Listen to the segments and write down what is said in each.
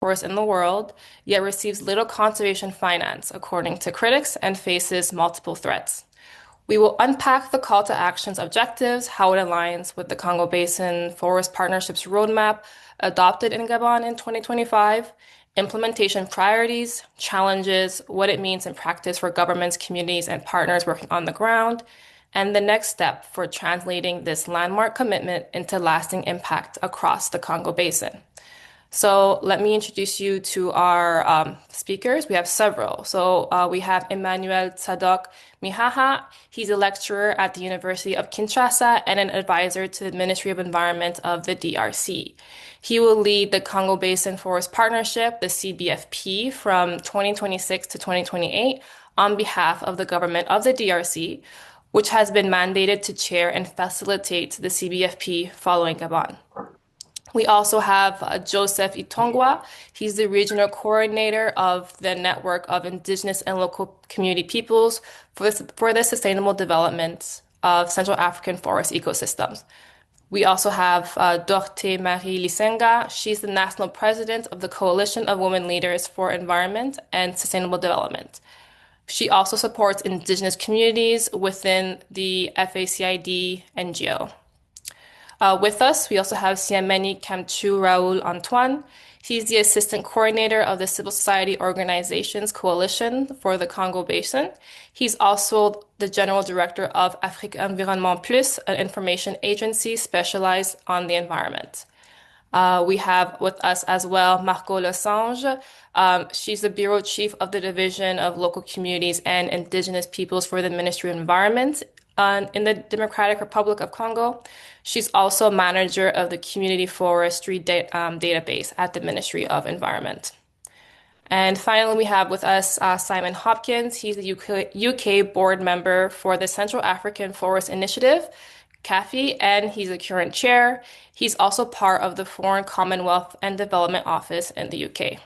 forest in the world, yet receives little conservation finance, according to critics, and faces multiple threats. We will unpack the call to action's objectives, how it aligns with the Congo Basin Forest Partnership's roadmap adopted in Gabon in 2025, implementation priorities, challenges, what it means in practice for governments, communities, and partners working on the ground, and the next step for translating this landmark commitment into lasting impact across the Congo Basin. So let me introduce you to our speakers. We have several. We have Emmanuel Tsadok Mihaha. He's a lecturer at the University of Kinshasa and an advisor to the Ministry of Environment of the DRC. He will lead the Congo Basin Forest Partnership, the CBFP, from 2026 to 2028 on behalf of the government of the DRC, which has been mandated to chair and facilitate the CBFP following Gabon. We also have Joseph Itongwa. He's the regional coordinator of the network of indigenous and local community peoples for the sustainable development of Central African forest ecosystems. We also have Dorte Marie Lisenga. She's the national president of the Coalition of Women Leaders for Environment and Sustainable Development. She also supports indigenous communities within the FACID NGO. With us, we also have Siameni Kamchu Raoul Antoine. He's the assistant coordinator of the Civil Society Organizations Coalition for the Congo Basin. He's also the general director of Afrique Environnement Plus, an information agency specialized on the environment. We have with us as well Margot Lesange. She's the bureau chief of the Division of Local Communities and Indigenous Peoples for the Ministry of Environment in the Democratic Republic of Congo. She's also manager of the Community Forestry database at the Ministry of Environment. And finally, we have with us Simon Hopkins. He's a UK board member for the Central African Forest Initiative, CAFI, and he's a current chair. He's also part of the Foreign Commonwealth and Development Office in the UK.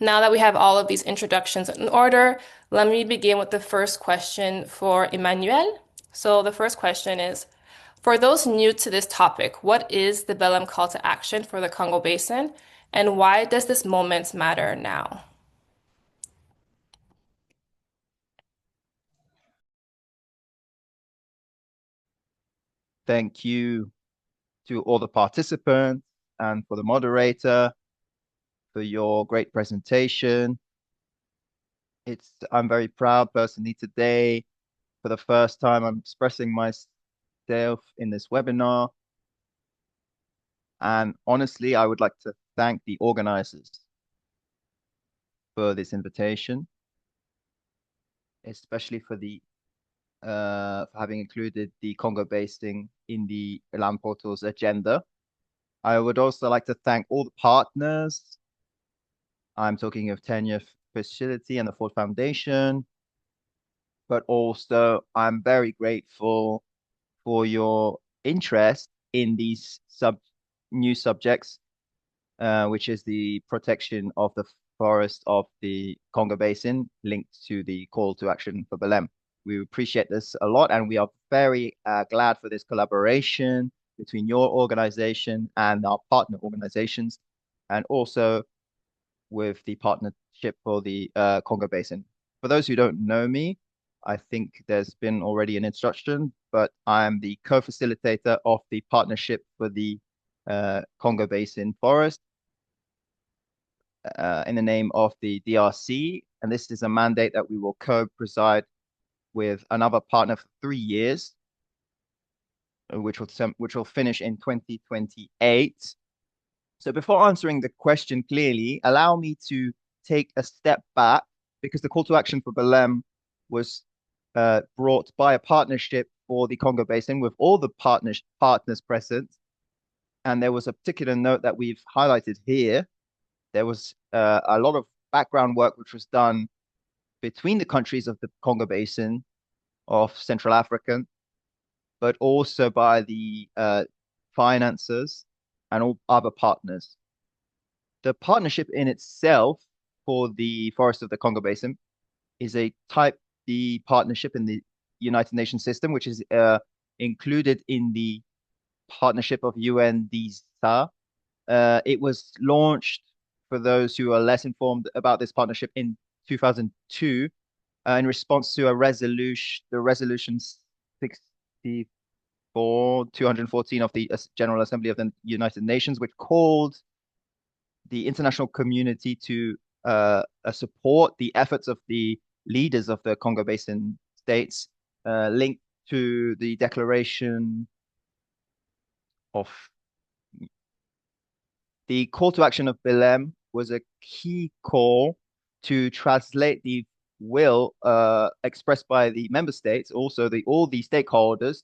Now that we have all of these introductions in order, let me begin with the first question for Emmanuel. So the first question is, for those new to this topic, what is the Belém Call to Action for the Congo Basin, and why does this moment matter now? Thank you to all the participants and for the moderator for your great presentation. I'm very proud personally today. For the first time, I'm expressing myself in this webinar. And honestly, I would like to thank the organizers for this invitation, especially for having included the Congo Basin in the Belém Portal's agenda. I would also like to thank all the partners. I'm talking of Tenure Facility and the Ford Foundation, but also I'm very grateful for your interest in these new subjects, which is the protection of the forest of the Congo Basin linked to the call to action for Belém. We appreciate this a lot, and we are very glad for this collaboration between your organization and our partner organizations, and also with the partnership for the Congo Basin. For those who don't know me, I think there's been already an introduction, but I'm the co-facilitator of the partnership for the Congo Basin Forest in the name of the DRC. And this is a mandate that we will co-preside with another partner for 3 years, which will finish in 2028. So before answering the question clearly, allow me to take a step back, because the call to action for Belém was brought by a partnership for the Congo Basin with all the partners present. And there was a particular note that we've highlighted here. There was a lot of background work which was done between the countries of the Congo Basin of Central Africa, but also by the financiers and all other partners. The partnership in itself for the forest of the Congo Basin is a Type D partnership in the United Nations system, which is included in the partnership of UNDSA. It was launched for those who are less informed about this partnership in 2002, in response to the resolution 64, 214 of the General Assembly of the United Nations, which called the international community to support the efforts of the leaders of the Congo Basin states, linked to the declaration of the call to action of Belém was a key call to translate the will expressed by the member states, also the all the stakeholders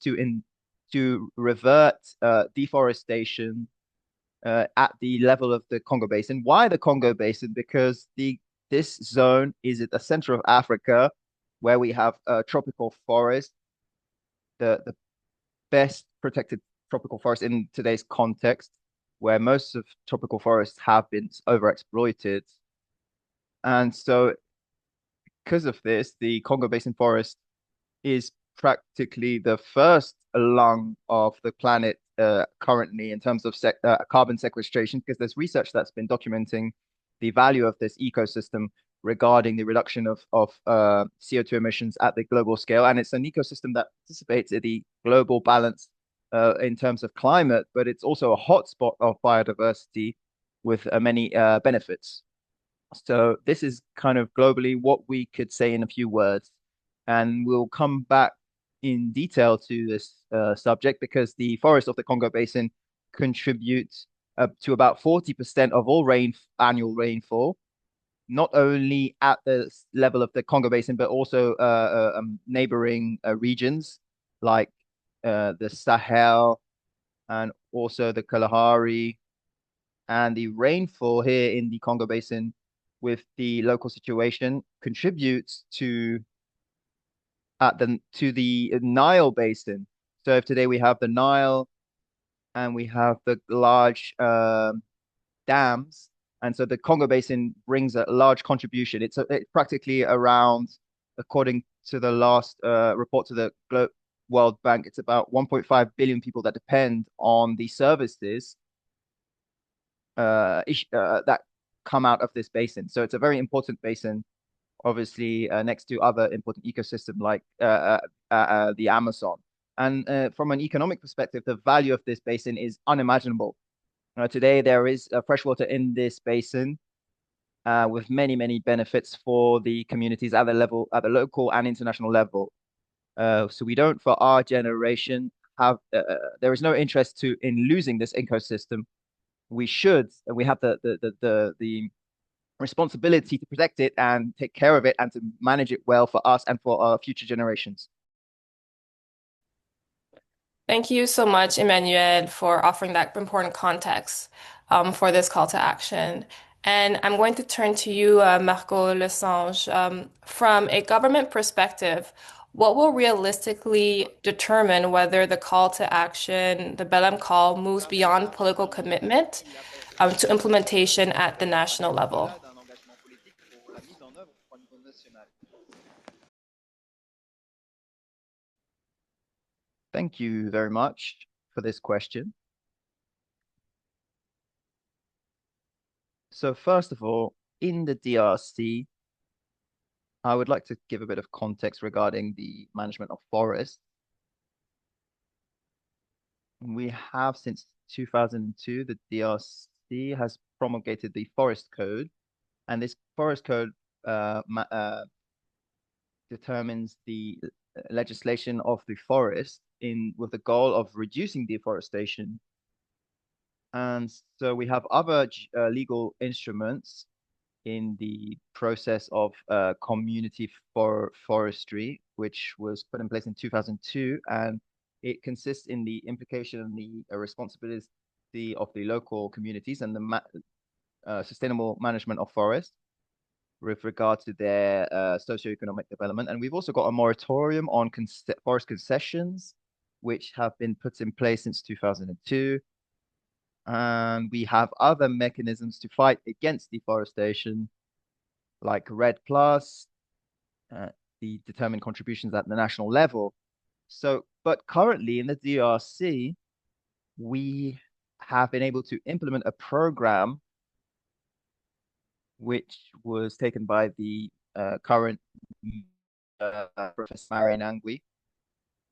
to revert deforestation at the level of the Congo Basin. Why the Congo Basin? Because the this zone is at the center of Africa, where we have tropical forest, the best protected tropical forest in today's context, where most of tropical forests have been overexploited. And so, because of this, the Congo Basin forest is practically the first lung of the planet currently in terms of carbon sequestration, because there's research that's been documenting the value of this ecosystem regarding the reduction of CO2 emissions at the global scale. And it's an ecosystem that participates in the global balance in terms of climate, but it's also a hotspot of biodiversity with many benefits. So this is kind of globally what we could say in a few words, and we'll come back in detail to this subject because the forests of the Congo Basin contribute to about 40% of all annual rainfall, not only at the level of the Congo Basin, but also neighboring regions like the Sahel and also the Kalahari. And the rainfall here in the Congo Basin with the local situation contributes to the Nile Basin. So if today we have the Nile and we have the large dams, and so the Congo Basin brings a large contribution. It's practically around, according to the last report to the World Bank, it's about 1.5 billion people that depend on the services that come out of this basin. So it's a very important basin, obviously, next to other important ecosystems like the Amazon. And from an economic perspective, the value of this basin is unimaginable. Today, there is freshwater in this basin with many, many benefits for the communities at the local and international level. So we don't, for our generation, have there is no interest in losing this ecosystem. We have the responsibility to protect it and take care of it and to manage it well for us and for our future generations. Thank you so much, Emmanuel, for offering that important context for this call to action. And I'm going to turn to you, Marco Lesange. From a government perspective, what will realistically determine whether the call to action, the Belém Call, moves beyond political commitment to implementation at the national level? Thank you very much for this question. So first of all, in the DRC, I would like to give a bit of context regarding the management of forests. We have since 2002, the DRC has promulgated the Forest Code, and this Forest Code determines the legislation of the forest in with the goal of reducing deforestation. And so we have other legal instruments in the process of community forestry, which was put in place in 2002, and it consists in the implication and the responsibility of the local communities and the sustainable management of forests with regard to their socioeconomic development. And we've also got a moratorium on forest concessions, which have been put in place since 2002. And we have other mechanisms to fight against deforestation, like Red Plus, the determined contributions at the national level. So, but currently in the DRC, we have been able to implement a program which was taken by the current Professor Marian Angui,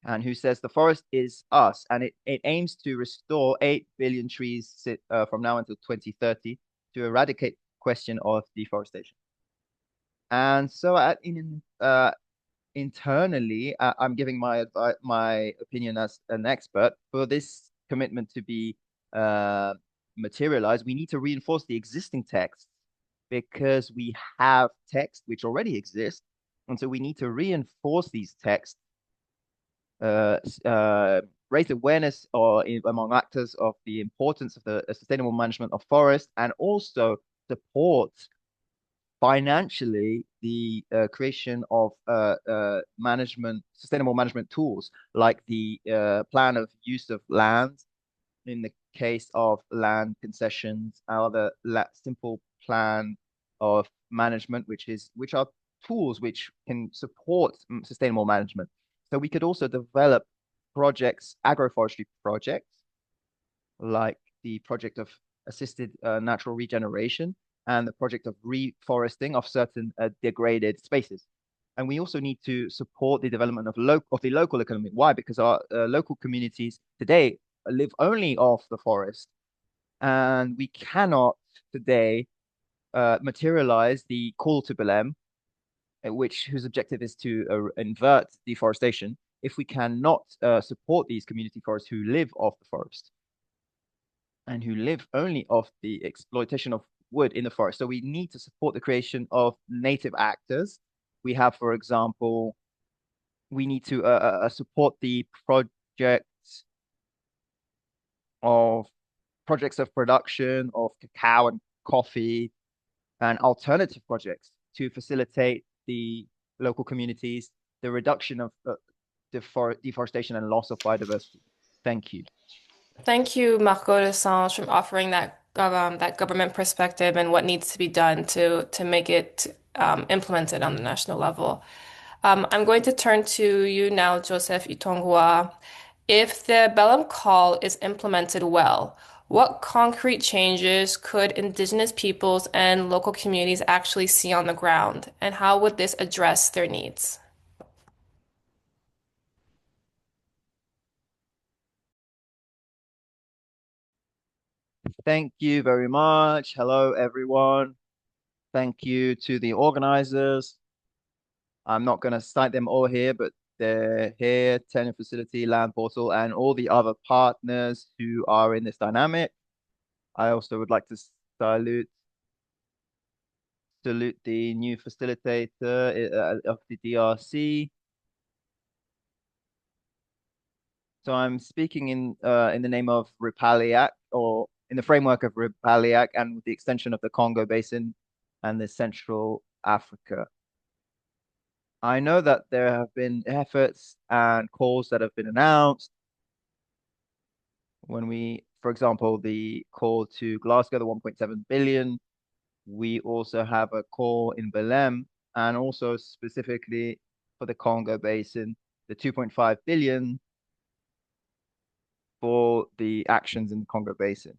and who says the forest is us, and it aims to restore 8 billion trees from now until 2030 to eradicate the question of deforestation. And so internally, I'm giving my opinion as an expert. For this commitment to be uh, materialized, we need to reinforce the existing text because we have text which already exists. And so we need to reinforce these texts, uh, raise awareness among actors of the importance of the sustainable management of forests, and also support financially the creation of sustainable management tools like the plan of use of land in the case of land concessions, other simple plan of management, which are tools which can support sustainable management. So we could also develop projects, agroforestry projects, like the project of assisted natural regeneration and the project of reforesting of certain degraded spaces. And we also need to support the development of the local economy. Why? Because our local communities today live only off the forest, and we cannot today materialize the call to Belém, whose objective is to invert deforestation, if we cannot support these community forests who live off the forest and who live only off the exploitation of wood in the forest. So we need to support the creation of native actors. We have, for example, we need to support the of projects of production of cacao and coffee and alternative projects to facilitate the local communities, the reduction of deforestation and loss of biodiversity. Thank you. Thank you, Marco Desange, for offering that government perspective and what needs to be done to make it implemented on the national level. I'm going to turn to you now, Joseph Itongua. If the Belém Call is implemented well, what concrete changes could Indigenous peoples and local communities actually see on the ground, and how would this address their needs? Thank you very much. Hello, everyone. Thank you to the organizers. I'm not going to cite them all here, but they're here, Tenant Facility, Land Portal, and all the other partners who are in this dynamic. I also would like to salute the new facilitator of the DRC. So I'm speaking in the name of Ripaliac, or in the framework of Ripaliac, and with the extension of the Congo Basin and the Central Africa. I know that there have been efforts and calls that have been announced for example, the call to Glasgow, the 1.7 billion. We also have a call in Belém, and also specifically for the Congo Basin, the 2.5 billion for the actions in the Congo Basin.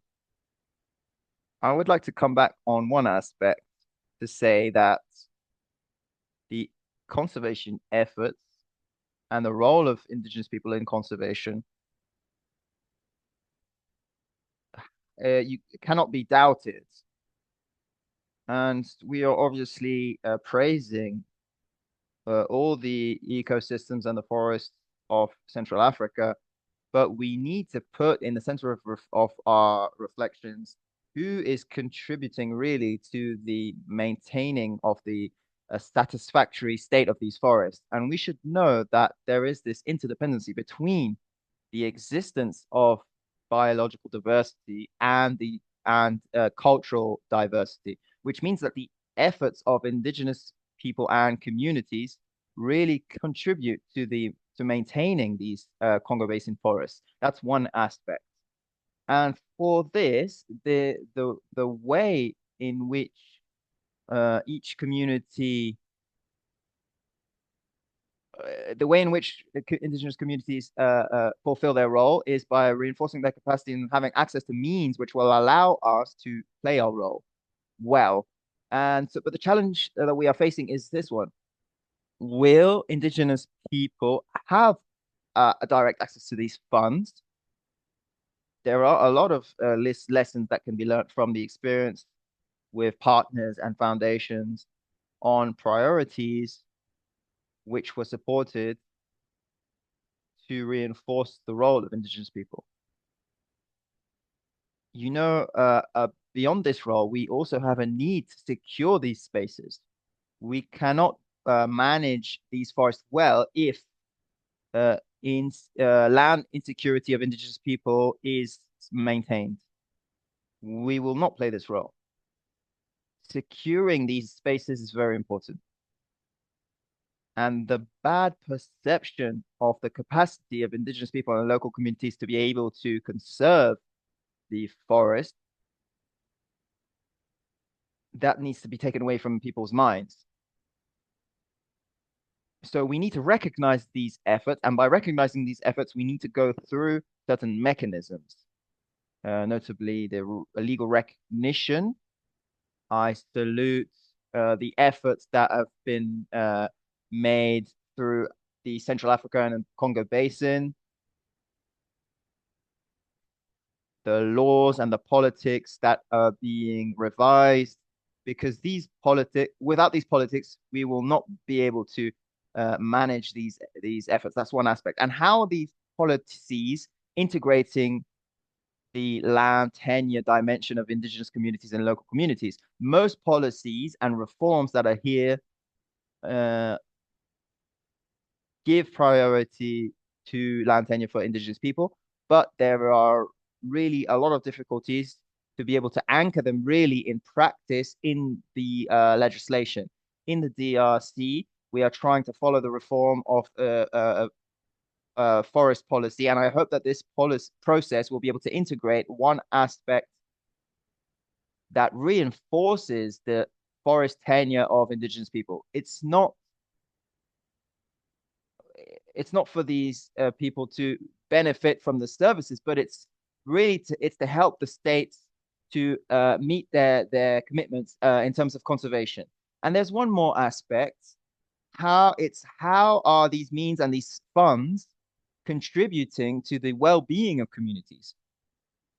I would like to come back on one aspect to say that the conservation efforts and the role of indigenous people in conservation you cannot be doubted. And we are obviously praising all the ecosystems and the forests of Central Africa, but we need to put in the center of our reflections who is contributing really to the maintaining of the satisfactory state of these forests. And we should know that there is this interdependency between the existence of biological diversity and the and cultural diversity, which means that the efforts of indigenous people and communities really contribute to maintaining these Congo Basin forests. That's one aspect. And for this, the way in which each community the way in which indigenous communities fulfill their role is by reinforcing their capacity and having access to means which will allow us to play our role well. And so, but the challenge that we are facing is this one. Will indigenous people have a direct access to these funds? There are a lot of lessons that can be learned from the experience with partners and foundations on priorities which were supported to reinforce the role of indigenous people. You know, beyond this role, we also have a need to secure these spaces. We cannot manage these forests well if in land insecurity of indigenous people is maintained. We will not play this role. Securing these spaces is very important. And the bad perception of the capacity of indigenous people and local communities to be able to conserve the forest, that needs to be taken away from people's minds. So we need to recognize these efforts, and by recognizing these efforts, we need to go through certain mechanisms, notably the legal recognition. I salute the efforts that have been made through the Central African and Congo Basin, the laws and the politics that are being revised, because without these politics, we will not be able to manage these efforts. That's one aspect. And how are these policies integrating the land tenure dimension of indigenous communities and local communities? Most policies and reforms that are here uh, give priority to land tenure for indigenous people, but there are really a lot of difficulties to be able to anchor them really in practice in the legislation. In the DRC, we are trying to follow the reform of forest policy, and I hope that this policy process will be able to integrate one aspect that reinforces the forest tenure of indigenous people. It's not for these people to benefit from the services, but it's to help the states to meet their commitments in terms of conservation. And there's one more aspect: how are these means and these funds contributing to the well-being of communities?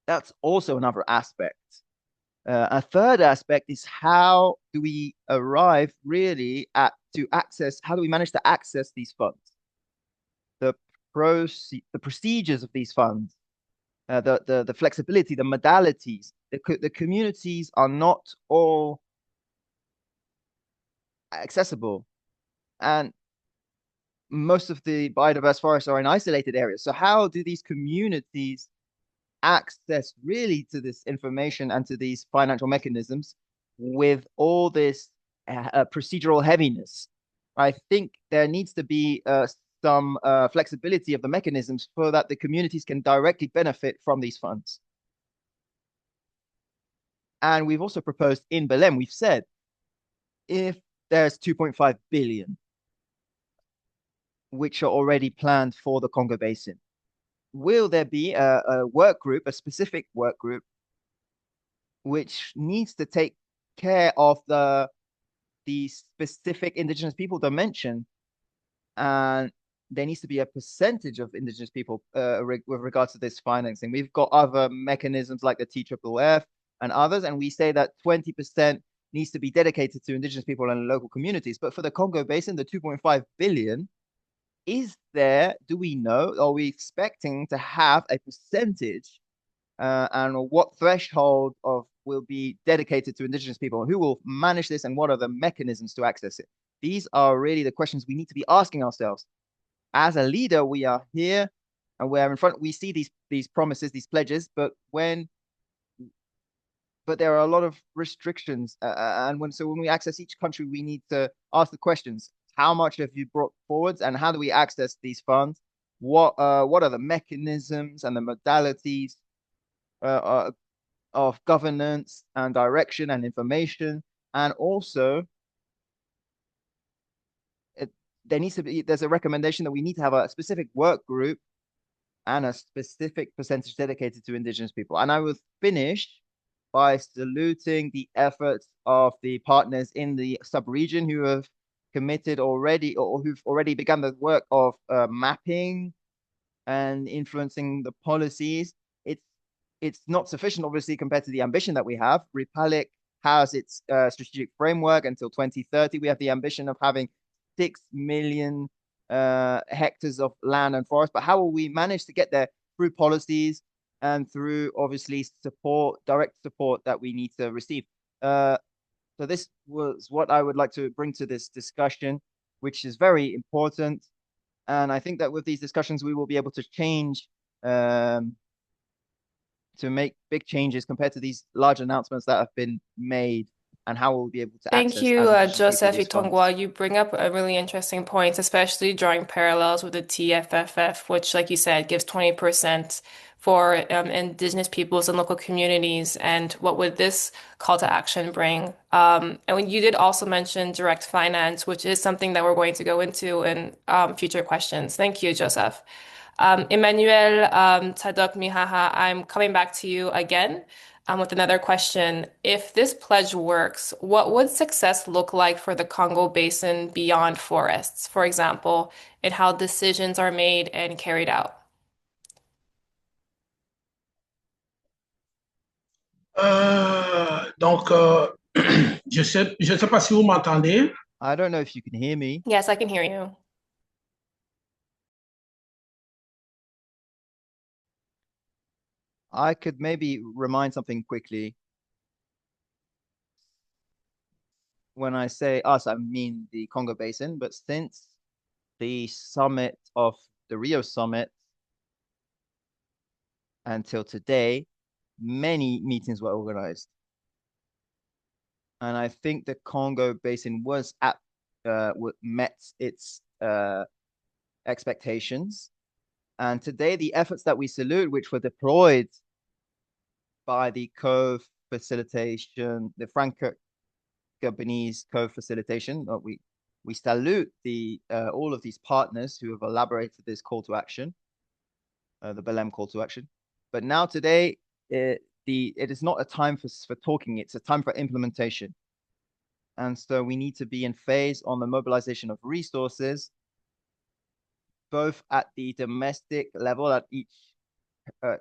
That's also another aspect. A third aspect is how do we arrive really at to access? How do we manage to access these funds? the the procedures of these funds, the flexibility, the modalities. The communities are not all accessible, and most of the biodiverse forests are in isolated areas. So how do these communities access really to this information and to these financial mechanisms with all this procedural heaviness? I think there needs to be some flexibility of the mechanisms so that the communities can directly benefit from these funds. And we've also proposed in Belém, we've said if there's 2.5 billion, which are already planned for the Congo Basin, will there be a work group, a specific work group, which needs to take care of the specific indigenous people dimension, and there needs to be a percentage of indigenous people with regards to this financing. We've got other mechanisms like the TFFF and others, and we say that 20% needs to be dedicated to indigenous people and local communities. But for the Congo Basin, the 2.5 billion, do we know, are we expecting to have a percentage and what threshold of will be dedicated to indigenous people? Who will manage this, and what are the mechanisms to access it? These are really the questions we need to be asking ourselves. As a leader, we are here and we're in front. We see these promises, these pledges, but there are a lot of restrictions. And when we access each country, we need to ask the questions: how much have you brought forwards, and how do we access these funds? What are the mechanisms and the modalities of governance and direction and information? And also, it, there's a recommendation that we need to have a specific work group and a specific percentage dedicated to indigenous people. And I will finish by saluting the efforts of the partners in the sub-region who have committed already or who've already begun the work of mapping and influencing the policies. It's it's not sufficient, obviously, compared to the ambition that we have. Republic has its strategic framework until 2030. We have the ambition of having 6 million hectares of land and forest. But how will we manage to get there? Through policies and through obviously support, direct support that we need to receive. So this was what I would like to bring to this discussion, which is very important. And I think that with these discussions, we will be able to change, to make big changes compared to these large announcements that have been made and how we'll be able to Thank access you, as indigenous people Joseph these funds. Itongwa. You bring up a really interesting point, especially drawing parallels with the TFFF, which, like you said, gives 20% for indigenous peoples and local communities. And what would this call to action bring? And when you did also mention direct finance, which is something that we're going to go into in future questions. Thank you, Joseph. Emmanuel Tadok Mihaha, I'm coming back to you again with another question. If this pledge works, what would success look like for the Congo Basin beyond forests, for example, in how decisions are made and carried out? Donc, je sais pas si vous m'entendez. I don't know if you can hear me. Yes, I can hear you. I could maybe remind something quickly. When I say us, I mean the Congo Basin. But since the summit of the Rio summit until today, many meetings were organized. And I think the Congo Basin was at met its expectations. And today, the efforts that we salute, which were deployed by the co-facilitation, the Franco-Gabonese co-facilitation, we salute the all of these partners who have elaborated this call to action, the Belém call to action. But now today, it is not a time for talking; it's a time for implementation. And so we need to be in phase on the mobilization of resources, both at the domestic level, at each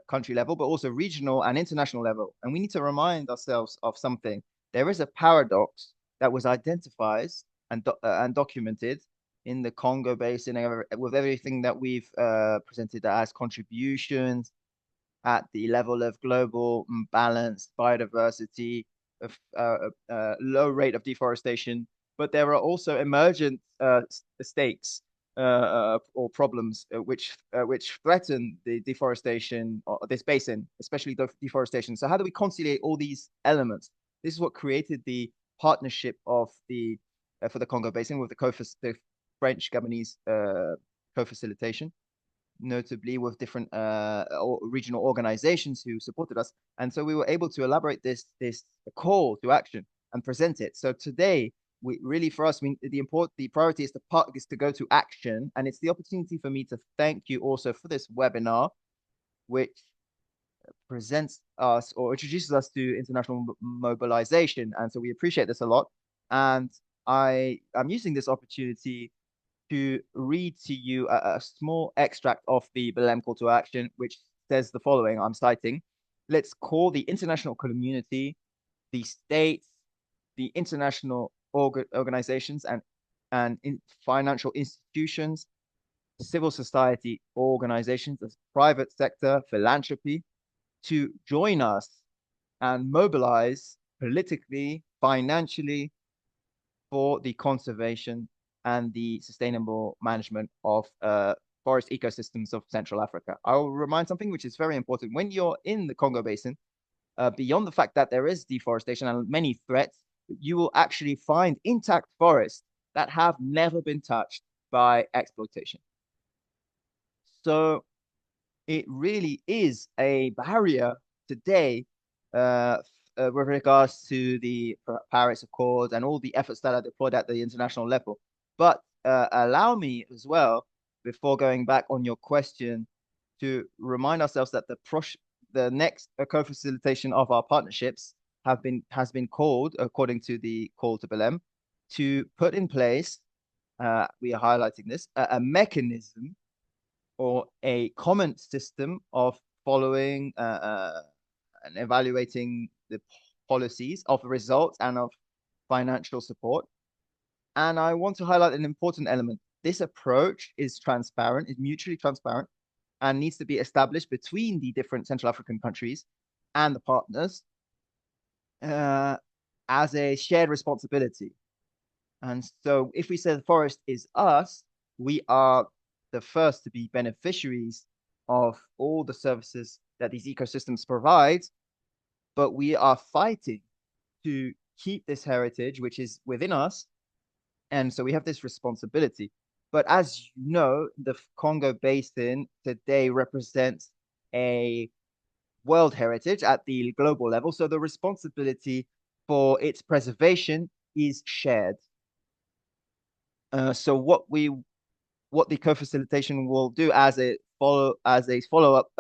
country level, but also regional and international level. And we need to remind ourselves of something. There is a paradox that was identified and documented in the Congo Basin with everything that we've presented as contributions at the level of global balance, biodiversity, of low rate of deforestation, but there are also emergent stakes or problems which threaten the deforestation or this basin, especially deforestation. So how do we conciliate all these elements? This is what created the partnership of the for the Congo Basin with the French Gabonese co-facilitation, notably with different regional organizations who supported us. And so we were able to elaborate this call to action and present it. So today, we really, for us, the priority is to go to action. And it's the opportunity for me to thank you also for this webinar, which presents us or introduces us to international mobilization. And so we appreciate this a lot. And I'm using this opportunity to read to you a small extract of the Belém call to action, which says the following. I'm citing: let's call the international community, the states, the international organizations and financial institutions, civil society organizations, the private sector, philanthropy, to join us and mobilize politically, financially for the conservation and the sustainable management of forest ecosystems of Central Africa. I will remind something which is very important. When you're in the Congo Basin, beyond the fact that there is deforestation and many threats, you will actually find intact forests that have never been touched by exploitation. So it really is a barrier today with regards to the Paris Accord and all the efforts that are deployed at the international level. But allow me as well, before going back on your question, to remind ourselves that the next co-facilitation of our partnerships has been called, according to the call to Belém, to put in place, we are highlighting this, a mechanism or a common system of following and evaluating the policies of results and of financial support. And I want to highlight an important element. This approach is transparent, is mutually transparent, and needs to be established between the different Central African countries and the partners as a shared responsibility. And so if we say the forest is us, we are the first to be beneficiaries of all the services that these ecosystems provide, but we are fighting to keep this heritage, which is within us. And so we have this responsibility. But as you know, the Congo Basin today represents a world heritage at the global level. So the responsibility for its preservation is shared. So what the co-facilitation will do as a follow-up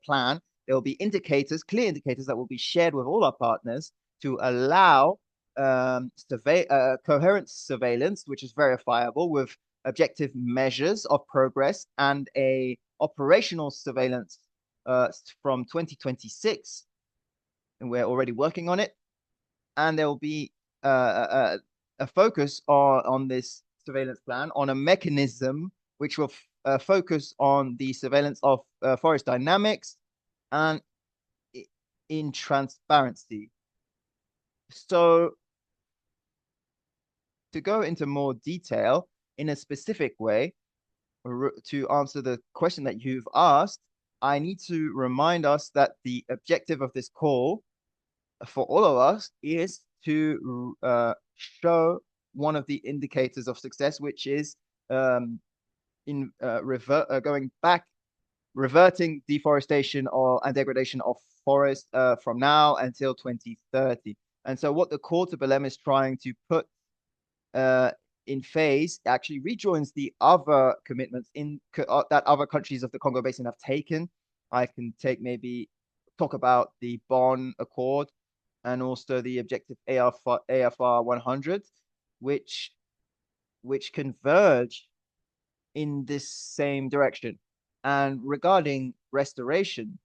plan, there will be indicators, clear indicators that will be shared with all our partners to allow coherent surveillance, which is verifiable with objective measures of progress and a operational surveillance from 2026, and we're already working on it. And there will be a focus on this surveillance plan on a mechanism which will focus on the surveillance of forest dynamics and in transparency. So to go into more detail in a specific way, to answer the question that you've asked, I need to remind us that the objective of this call for all of us is to show one of the indicators of success, which is reverting deforestation and degradation of forest from now until 2030. And so what the call to Belém is trying to put in phase actually rejoins the other commitments that other countries of the Congo Basin have taken. I can talk about the Bonn Accord and also the objective AFR 100, which converge in this same direction. And regarding restoration,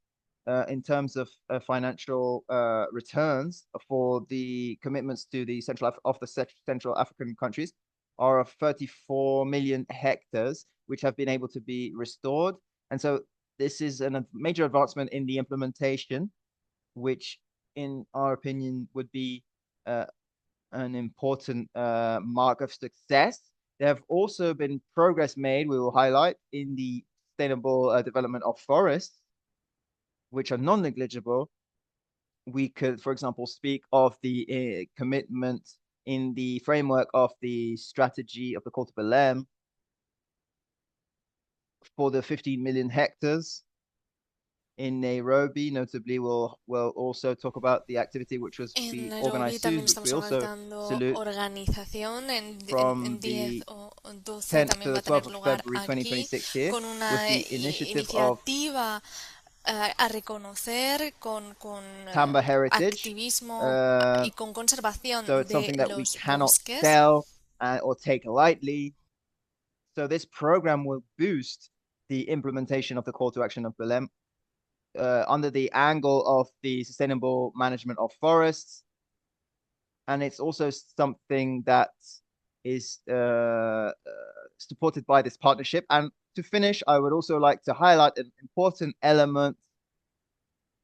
in terms of financial returns for the commitments to the Central African countries, are of 34 million hectares, which have been able to be restored. And so this is a major advancement in the implementation, which in our opinion would be an important mark of success. There have also been progress made, we will highlight, in the sustainable development of forests, which are non-negligible. We could, for example, speak of the commitment in the framework of the strategy of the Call to Belém for the 15 million hectares in Nairobi. Notably, we'll also talk about the activity which was En be Nairobi organized soon, también which we estamos also organizando salute, organización, from 10 the o 12 10th to también va the a tener 12th of lugar February aquí 2026 here, con with una the initiative of iniciativa a reconocer con Tamba Heritage. activismo Uh, y con conservación so it's de something that we los cannot bosques. sell or take lightly. So this program will boost the implementation of the call to action of Belém under the angle of the sustainable management of forests. And it's also something that is supported by this partnership. And to finish, I would also like to highlight an important element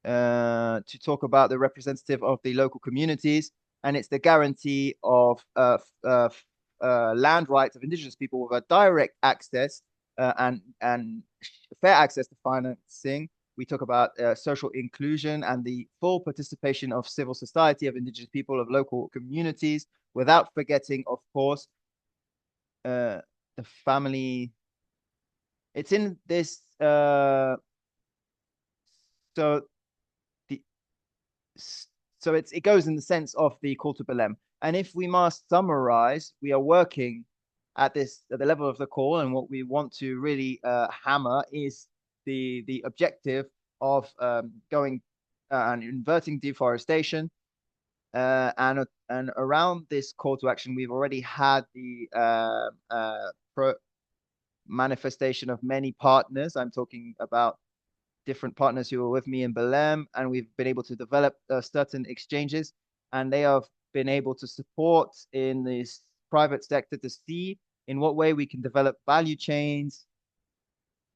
to talk about the representative of the local communities, and it's the guarantee of land rights of indigenous people with a direct access and fair access to financing. We talk about social inclusion and the full participation of civil society, of indigenous people, of local communities, without forgetting, of course, the family. It's in this. So the so it goes in the sense of the call to Belém. And if we must summarize, we are working at the level of the call, and what we want to really hammer is the objective of going and inverting deforestation And around this call to action, we've already had the manifestation of many partners. I'm talking about different partners who were with me in Belém, and we've been able to develop certain exchanges, and they have been able to support in this private sector to see in what way we can develop value chains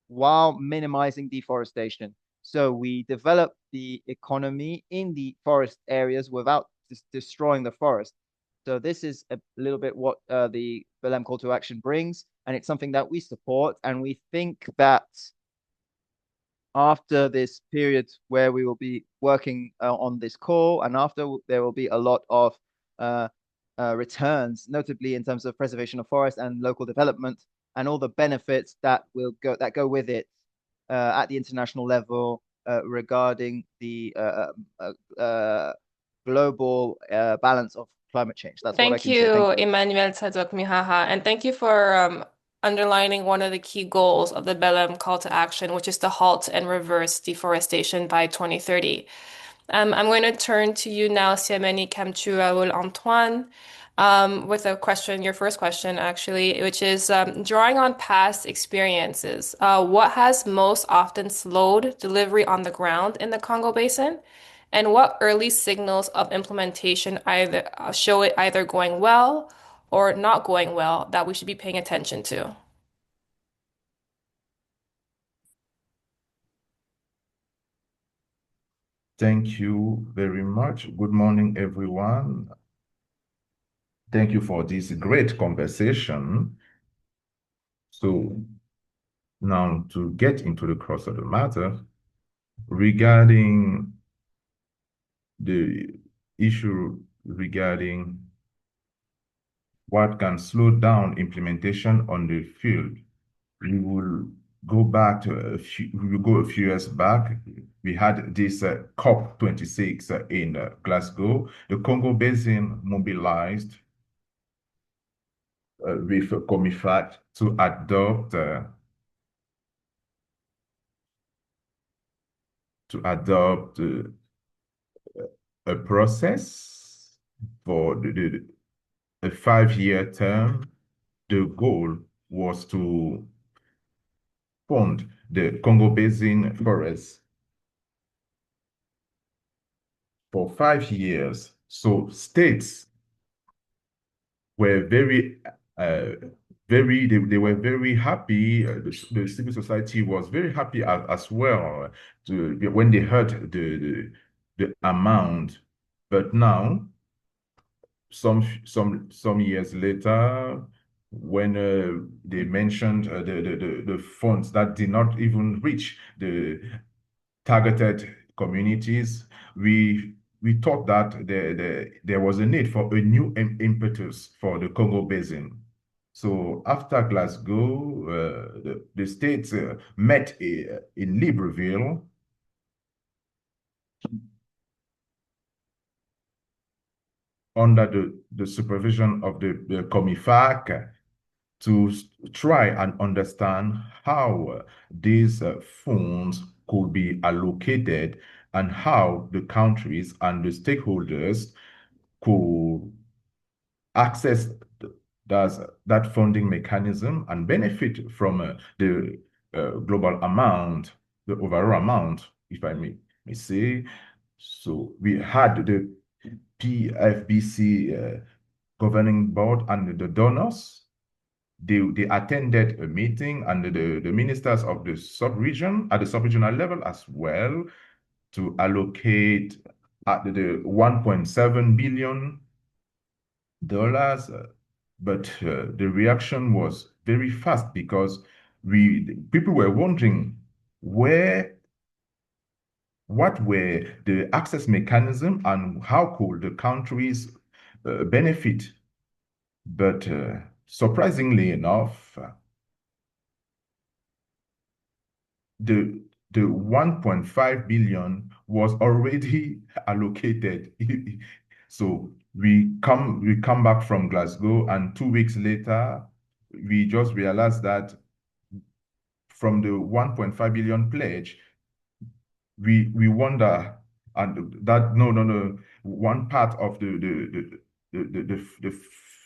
while minimizing deforestation. So we develop the economy in the forest areas without destroying the forest. So this is a little bit what the Belém Call to Action brings, and it's something that we support. And we think that after this period where we will be working on this call, and after there will be a lot of returns, notably in terms of preservation of forest and local development, and all the benefits that go with it at the international level regarding the global balance of climate change. That's what I Thank can say. you, Thank you. Emmanuel Tadok Mihaha, and thank you for underlining one of the key goals of the Belém Call to Action, which is to halt and reverse deforestation by 2030. I'm going to turn to you now, Siameni Kamchu Raoul Antoine, with a question, your first question, actually, which is drawing on past experiences. What has most often slowed delivery on the ground in the Congo Basin? And what early signals of implementation either show it either going well or not going well that we should be paying attention to? Thank you very much. Good morning, everyone. Thank you for this great conversation. So now to get into the crux of the matter, regarding the issue regarding what can slow down implementation on the field, we will go back to we will go a few years back. We had this COP26 in Glasgow. The Congo Basin mobilized with COMIFAC to adopt a process for a 5-year term. The goal was to fund the Congo Basin forests for 5 years. So states were they were very happy. The civil society was very happy as well when they heard the amount. But now, some years later, when they mentioned the funds that did not even reach the targeted communities, we thought that there was a need for a new impetus for the Congo Basin. So after Glasgow, the states met in Libreville under the supervision of the COMIFAC to try and understand how these funds could be allocated and how the countries and the stakeholders could access that funding mechanism and benefit from the global amount, the overall amount, if I may say. So we had the PFBC governing board and the donors. They attended a meeting, and the ministers of the sub-region at the sub-regional level as well, to allocate at the $1.7 billion. But the reaction was very fast because people were wondering what were the access mechanism and how could the countries benefit. But surprisingly enough, the 1.5 billion was already allocated. So we come back from Glasgow, and 2 weeks later, we just realized that from the 1.5 billion pledge, we wonder, and that no, one part of the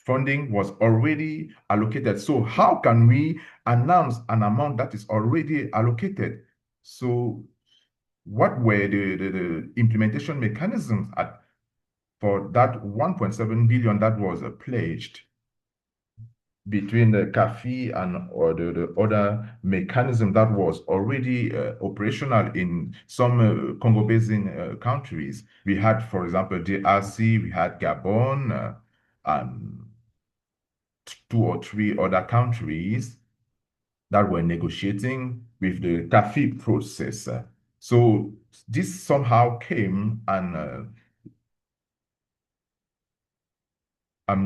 funding was already allocated. So how can we announce an amount that is already allocated? So what were the implementation mechanisms for that 1.7 billion that was pledged between the CAFI and or the other mechanism that was already operational in some Congo Basin countries? We had, for example, DRC, we had Gabon, and 2 or 3 other countries that were negotiating with the CAFI process. So this somehow came and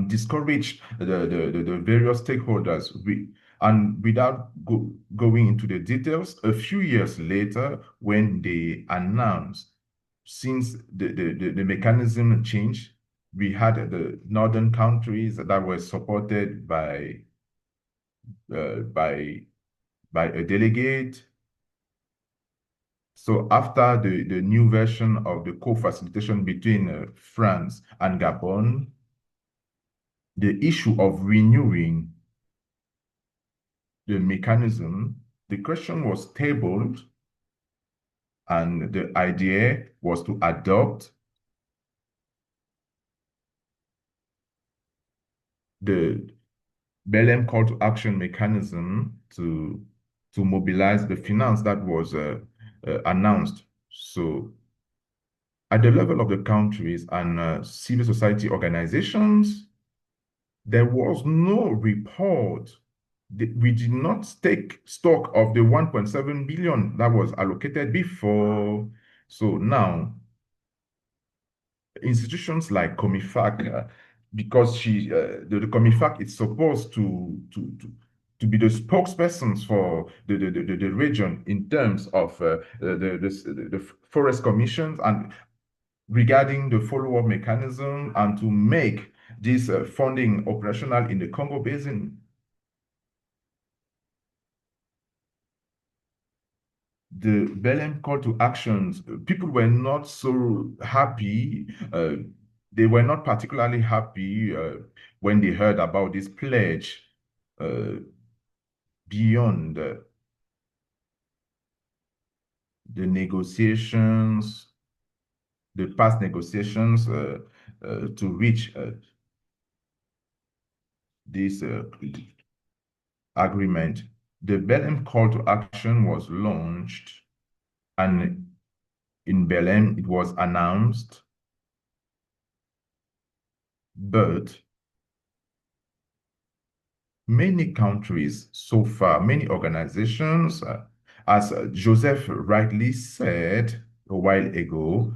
discourage the various stakeholders. And without going into the details, a few years later, when they announced, since the mechanism changed, we had the northern countries that were supported by a delegate. So after the new version of the co-facilitation between France and Gabon, the issue of renewing the mechanism, the question was tabled, and the idea was to adopt the Belém Call to Action mechanism to mobilize the finance that was announced. So at the level of the countries and civil society organizations, there was no report. We did not take stock of the 1.7 billion that was allocated before. So now, institutions like COMIFAC, because the COMIFAC is supposed to be the spokespersons for the region in terms of the forest commissions and regarding the follow-up mechanism and to make this funding operational in the Congo Basin. The Belém call to actions, people were not so happy. They were not particularly happy when they heard about this pledge beyond the negotiations, the past negotiations to reach this agreement. The Belém call to action was launched, and in Belém it was announced, but many countries so far, many organizations, as Joseph rightly said a while ago,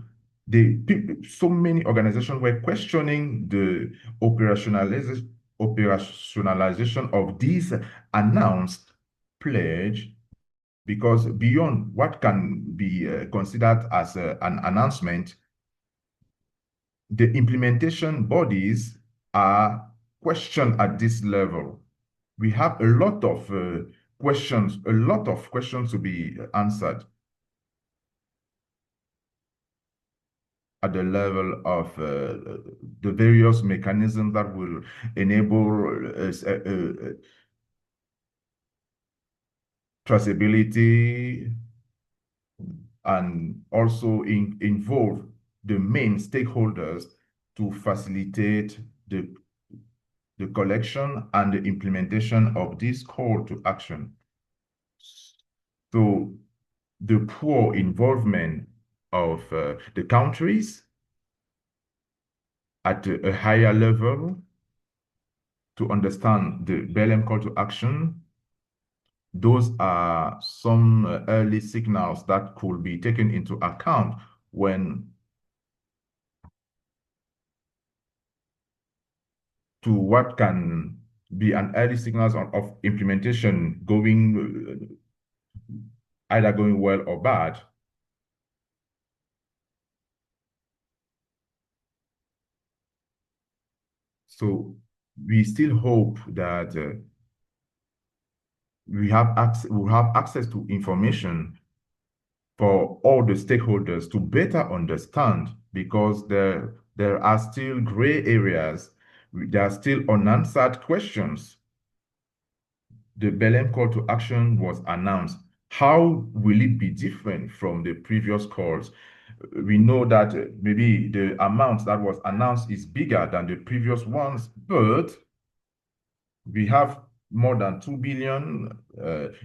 so many organizations were questioning the operationalization of this announced pledge, because beyond what can be considered as an announcement, the implementation bodies are questioned at this level. We have a lot of questions to be answered at the level of the various mechanisms that will enable traceability and also involve the main stakeholders to facilitate the collection and the implementation of this call to action. So the poor involvement of the countries at a higher level to understand the Belém call to action, those are some early signals that could be taken into account when to what can be an early signals of implementation going either going well or bad. So we still hope that we'll have access to information for all the stakeholders to better understand, because there there are still gray areas. There are still unanswered questions. The Belém call to action was announced. How will it be different from the previous calls? We know that maybe the amount that was announced is bigger than the previous ones, but we have more than 2 billion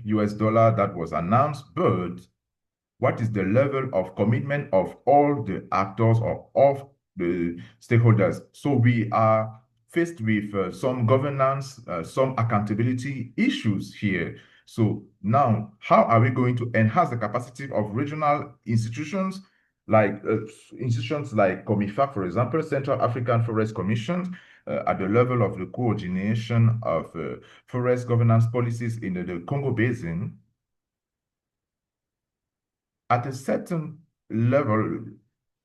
US dollar that was announced, but what is the level of commitment of all the actors or of the stakeholders? So we are faced with some governance, some accountability issues here. So now, how are we going to enhance the capacity of regional institutions like COMIFA, for example, Central African Forest Commission, at the level of the coordination of forest governance policies in the Congo Basin? At a certain level,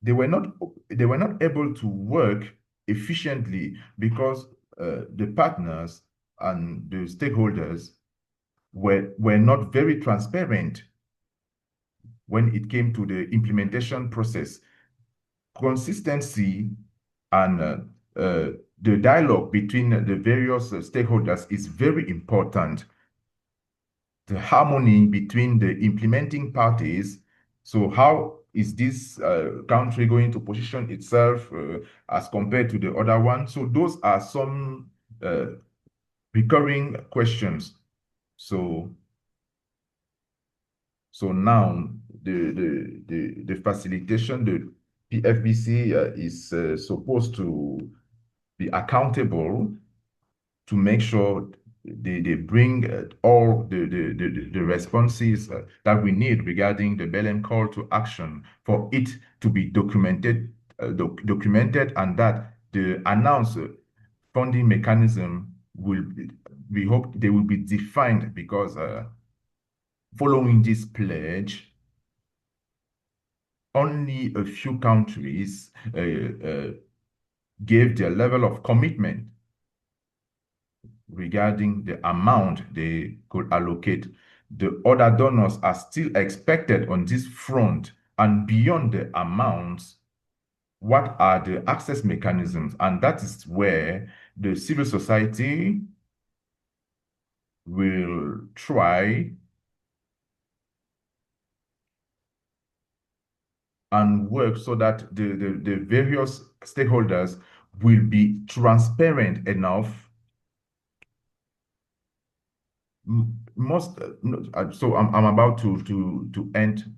they were not able to work efficiently because the partners and the stakeholders were not very transparent when it came to the implementation process. Consistency and the dialogue between the various stakeholders is very important. The harmony between the implementing parties. So how is this country going to position itself as compared to the other one? So those are some recurring questions. So now the facilitation, the PFBC is supposed to be accountable to make sure they bring all the responses that we need regarding the Belém call to action for it to be documented, and that the announced funding mechanism we hope they will be defined, because following this pledge, only a few countries gave their level of commitment regarding the amount they could allocate. The other donors are still expected on this front, and beyond the amounts, what are the access mechanisms? And that is where the civil society will try and work so that the various stakeholders will be transparent enough. So I'm about to end,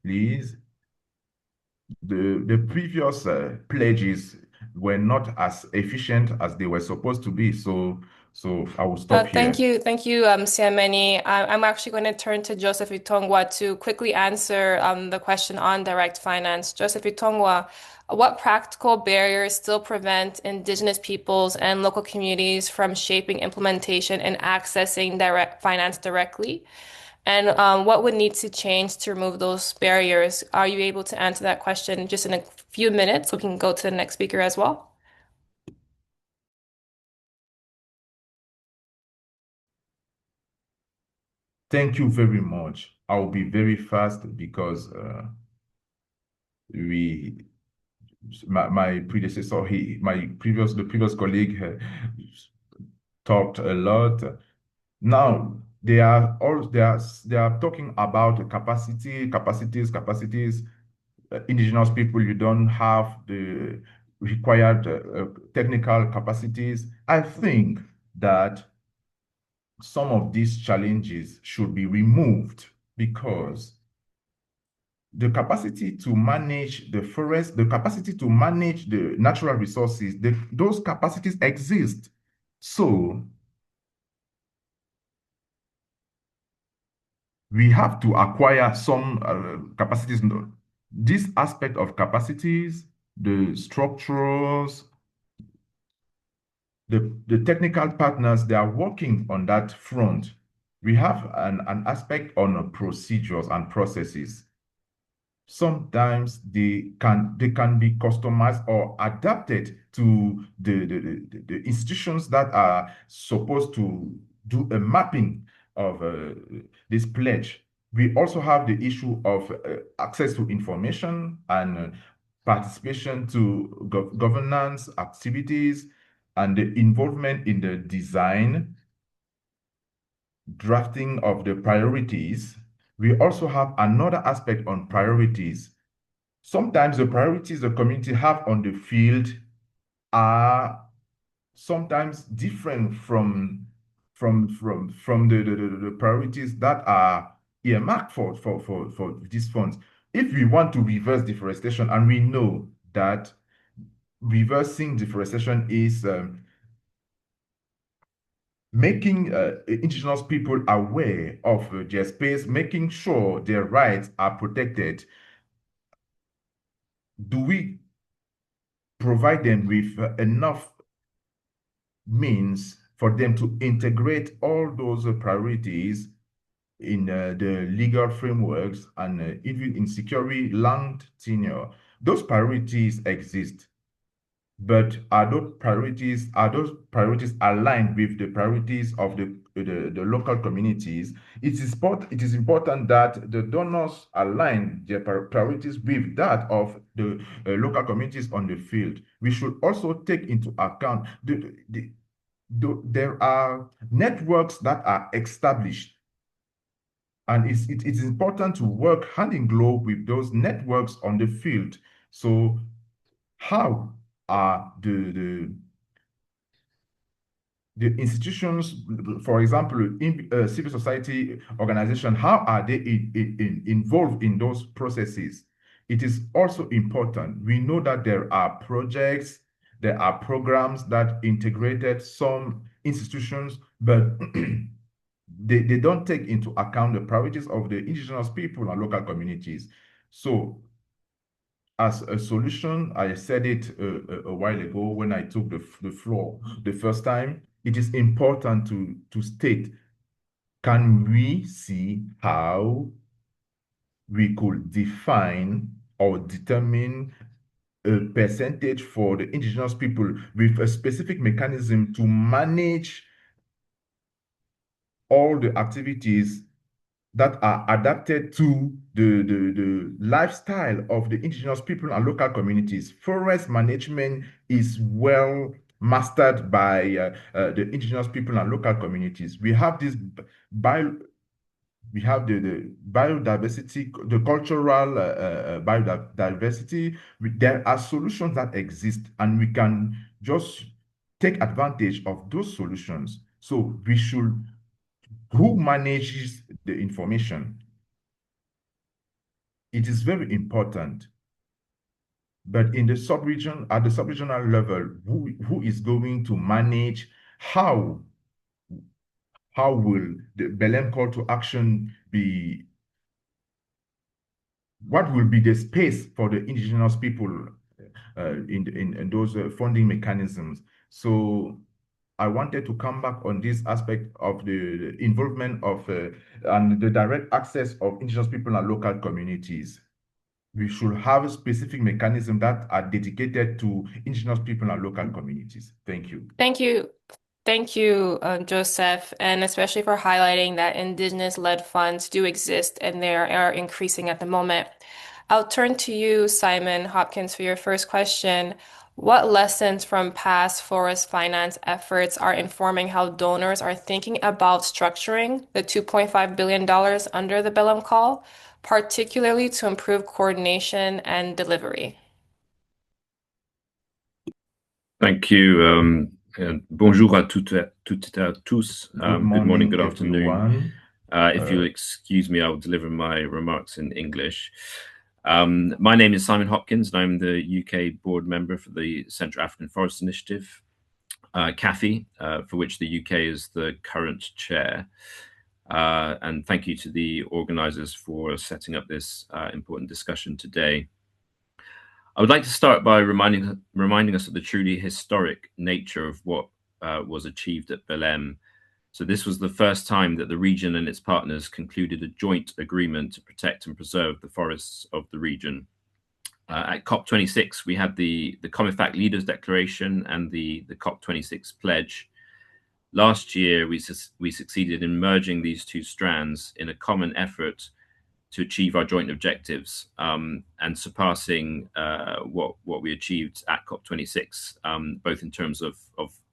please. The previous pledges were not as efficient as they were supposed to be. So I will stop here. Thank you, Siameni. I'm actually going to turn to Joseph Itongwa to quickly answer the question on direct finance. Joseph Itongwa, what practical barriers still prevent Indigenous peoples and local communities from shaping implementation and accessing direct finance directly? And what would need to change to remove those barriers? Are you able to answer that question just in a few minutes so we can go to the next speaker as well? Thank you very much. I'll be very fast because my predecessor, the previous colleague talked a lot. Now they are talking about capacities. Indigenous people, you don't have the required technical capacities. I think that some of these challenges should be removed, because the capacity to manage the forest, the capacity to manage the natural resources, those capacities exist. So we have to acquire some capacities. This aspect of capacities, the structures, the technical partners, they are working on that front. We have an aspect on procedures and processes. Sometimes they can be customized or adapted to the institutions that are supposed to do a mapping of this pledge. We also have the issue of access to information and participation to governance activities, and the involvement in the design, drafting of the priorities. We also have another aspect on priorities. Sometimes the priorities the community have on the field are sometimes different from the priorities that are earmarked for these funds. If we want to reverse deforestation, and we know that reversing deforestation is making indigenous people aware of their space, making sure their rights are protected, do we provide them with enough means for them to integrate all those priorities in the legal frameworks and even in securing land tenure? Those priorities exist, but are those priorities aligned with the priorities of the local communities? It is important that the donors align their priorities with that of the local communities on the field. We should also take into account there are networks that are established, and it is important to work hand in glove with those networks on the field. So how are the institutions, for example, in civil society organization, how are they involved in those processes? It is also important. We know that there are projects, there are programs that integrated some institutions, but they don't take into account the priorities of the indigenous people and local communities. So as a solution, I said it a while ago when I took the floor the first time, it is important to state, can we see how we could define or determine a percentage for the indigenous people with a specific mechanism to manage all the activities that are adapted to the lifestyle of the indigenous people and local communities. Forest management is well mastered by the indigenous people and local communities. We have this we have the biodiversity, the cultural biodiversity. There are solutions that exist, and we can just take advantage of those solutions. So we should, who manages the information? It is very important. But in the sub-region, at the sub-regional level, who is going to manage how will the Belém call to action be? What will be the space for the indigenous people in those funding mechanisms? So I wanted to come back on this aspect of the involvement of and the direct access of indigenous people and local communities. We should have a specific mechanism that are dedicated to indigenous people and local communities. Thank you. Thank you. Thank you, Joseph, and especially for highlighting that indigenous-led funds do exist and they are increasing at the moment. I'll turn to you, Simon Hopkins, for your first question. What lessons from past forest finance efforts are informing how donors are thinking about structuring the $2.5 billion under the Belém Call, particularly to improve coordination and delivery? Thank you. Bonjour à toutes et à tous. Good Good morning, good everyone. afternoon. If you'll excuse me, I'll deliver my remarks in English. My name is Simon Hopkins, and I'm the UK board member for the Central African Forest Initiative, CAFI, for which the UK is the current chair. And thank you to the organisers for setting up this important discussion today. I would like to start by reminding us of the truly historic nature of what was achieved at Belém. So this was the first time that the region and its partners concluded a joint agreement to protect and preserve the forests of the region. At COP26, we had the COMIFAC Leaders Declaration and the COP26 Pledge. Last year, we succeeded in merging these two strands in a common effort to achieve our joint objectives, and surpassing what we achieved at COP26, both in terms of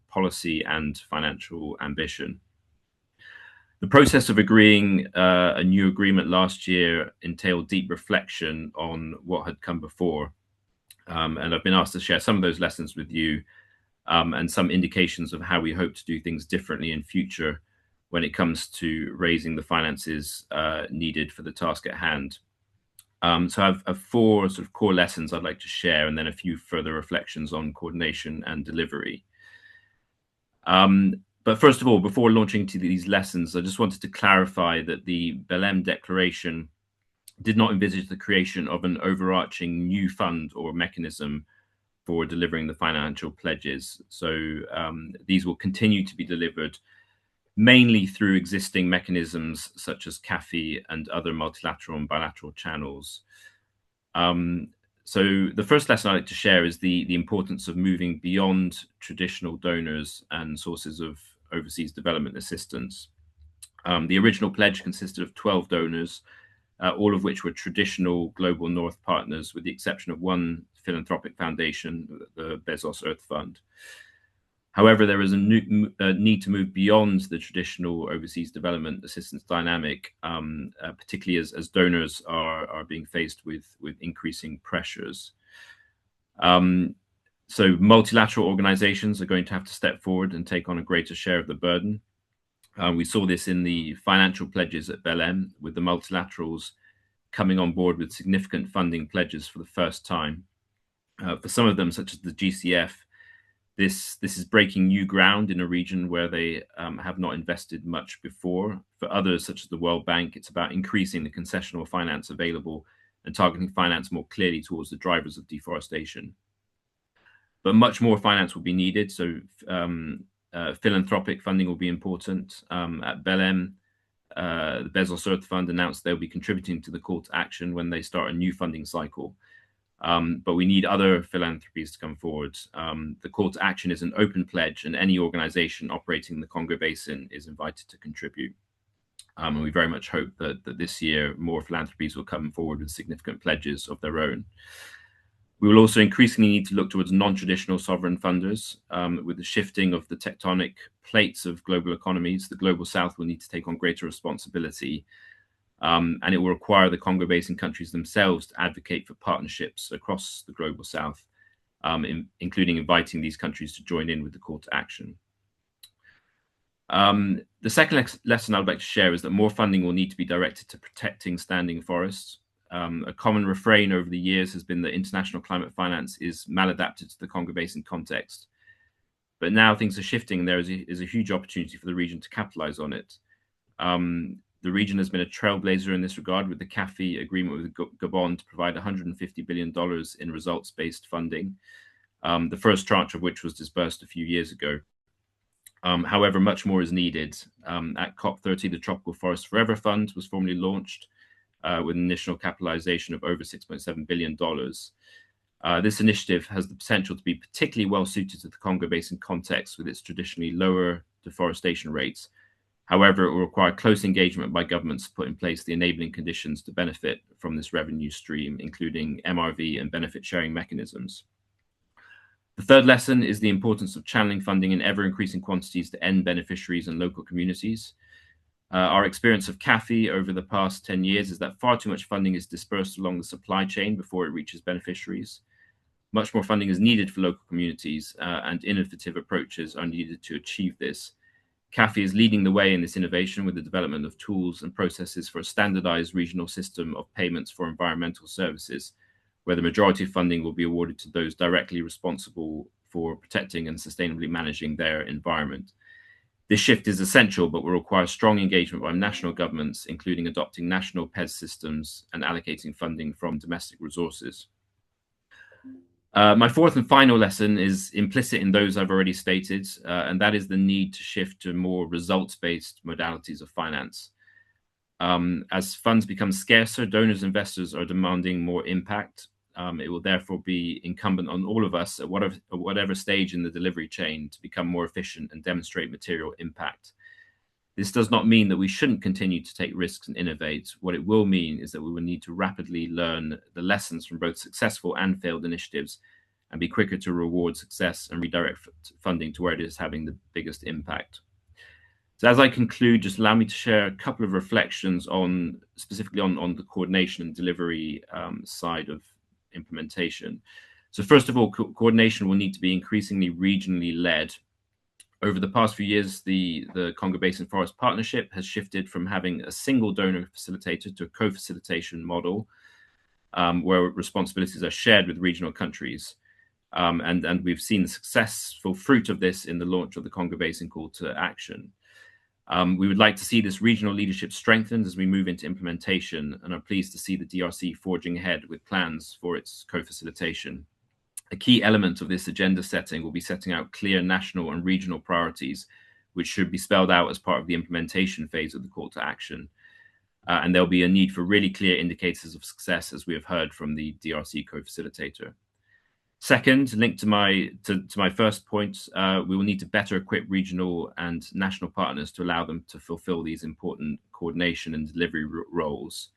policy and financial ambition. The process of agreeing a new agreement last year entailed deep reflection on what had come before. And I've been asked to share some of those lessons with you, and some indications of how we hope to do things differently in future when it comes to raising the finances needed for the task at hand. So I have four sort of core lessons I'd like to share, and then a few further reflections on coordination and delivery. But first of all, before launching into these lessons, I just wanted to clarify that the Belém Declaration did not envisage the creation of an overarching new fund or mechanism for delivering the financial pledges. So these will continue to be delivered mainly through existing mechanisms such as CAFI and other multilateral and bilateral channels. So the first lesson I'd like to share is the importance of moving beyond traditional donors and sources of overseas development assistance. The original pledge consisted of 12 donors, all of which were traditional global North partners, with the exception of one philanthropic foundation, the Bezos Earth Fund. However, there is a need to move beyond the traditional overseas development assistance dynamic, particularly as donors are being faced with increasing pressures. So multilateral organizations are going to have to step forward and take on a greater share of the burden. We saw this in the financial pledges at Belém, with the multilaterals coming on board with significant funding pledges for the first time. For some of them, such as the GCF, this is breaking new ground in a region where they have not invested much before. For others, such as the World Bank, it's about increasing the concessional finance available and targeting finance more clearly towards the drivers of deforestation. But much more finance will be needed, so philanthropic funding will be important. At Belém, the Bezos Earth Fund announced they'll be contributing to the call to action when they start a new funding cycle. But we need other philanthropies to come forward. The call to action is an open pledge, and any organization operating in the Congo Basin is invited to contribute. And we very much hope that this year more philanthropies will come forward with significant pledges of their own. We will also increasingly need to look towards non-traditional sovereign funders. With the shifting of the tectonic plates of global economies, the Global South will need to take on greater responsibility. And it will require the Congo Basin countries themselves to advocate for partnerships across the Global South, including inviting these countries to join in with the call to action. The second lesson I would like to share is that more funding will need to be directed to protecting standing forests. A common refrain over the years has been that international climate finance is maladapted to the Congo Basin context. But now things are shifting, and there is a huge opportunity for the region to capitalize on it. The region has been a trailblazer in this regard, with the CAFI agreement with Gabon to provide $150 billion in results-based funding, the first tranche of which was disbursed a few years ago. However, much more is needed. At COP30, the Tropical Forest Forever Fund was formally launched with an initial capitalization of over $6.7 billion. This initiative has the potential to be particularly well suited to the Congo Basin context, with its traditionally lower deforestation rates. However, it will require close engagement by governments to put in place the enabling conditions to benefit from this revenue stream, including MRV and benefit sharing mechanisms. The third lesson is the importance of channeling funding in ever-increasing quantities to end beneficiaries and local communities. Our experience of CAFI over the past 10 years is that far too much funding is dispersed along the supply chain before it reaches beneficiaries. Much more funding is needed for local communities, and innovative approaches are needed to achieve this. CAFI is leading the way in this innovation with the development of tools and processes for a standardized regional system of payments for environmental services, where the majority of funding will be awarded to those directly responsible for protecting and sustainably managing their environment. This shift is essential, but will require strong engagement by national governments, including adopting national PES systems and allocating funding from domestic resources. My fourth and final lesson is implicit in those I've already stated, and that is the need to shift to more results-based modalities of finance. As funds become scarcer, donors and investors are demanding more impact. It will therefore be incumbent on all of us at whatever stage in the delivery chain to become more efficient and demonstrate material impact. This does not mean that we shouldn't continue to take risks and innovate. What it will mean is that we will need to rapidly learn the lessons from both successful and failed initiatives and be quicker to reward success and redirect funding to where it is having the biggest impact. So as I conclude, just allow me to share a couple of reflections on specifically on the coordination and delivery side of implementation. So first of all, coordination will need to be increasingly regionally led. Over the past few years, the Congo Basin Forest Partnership has shifted from having a single donor facilitator to a co-facilitation model, where responsibilities are shared with regional countries. And we've seen the successful fruit of this in the launch of the Congo Basin Call to Action. We would like to see this regional leadership strengthened as we move into implementation, and are pleased to see the DRC forging ahead with plans for its co-facilitation. A key element of this agenda setting will be setting out clear national and regional priorities, which should be spelled out as part of the implementation phase of the call to action. And there'll be a need for really clear indicators of success, as we have heard from the DRC co-facilitator. Second, linked to my first point, we will need to better equip regional and national partners to allow them to fulfill these important coordination and delivery roles.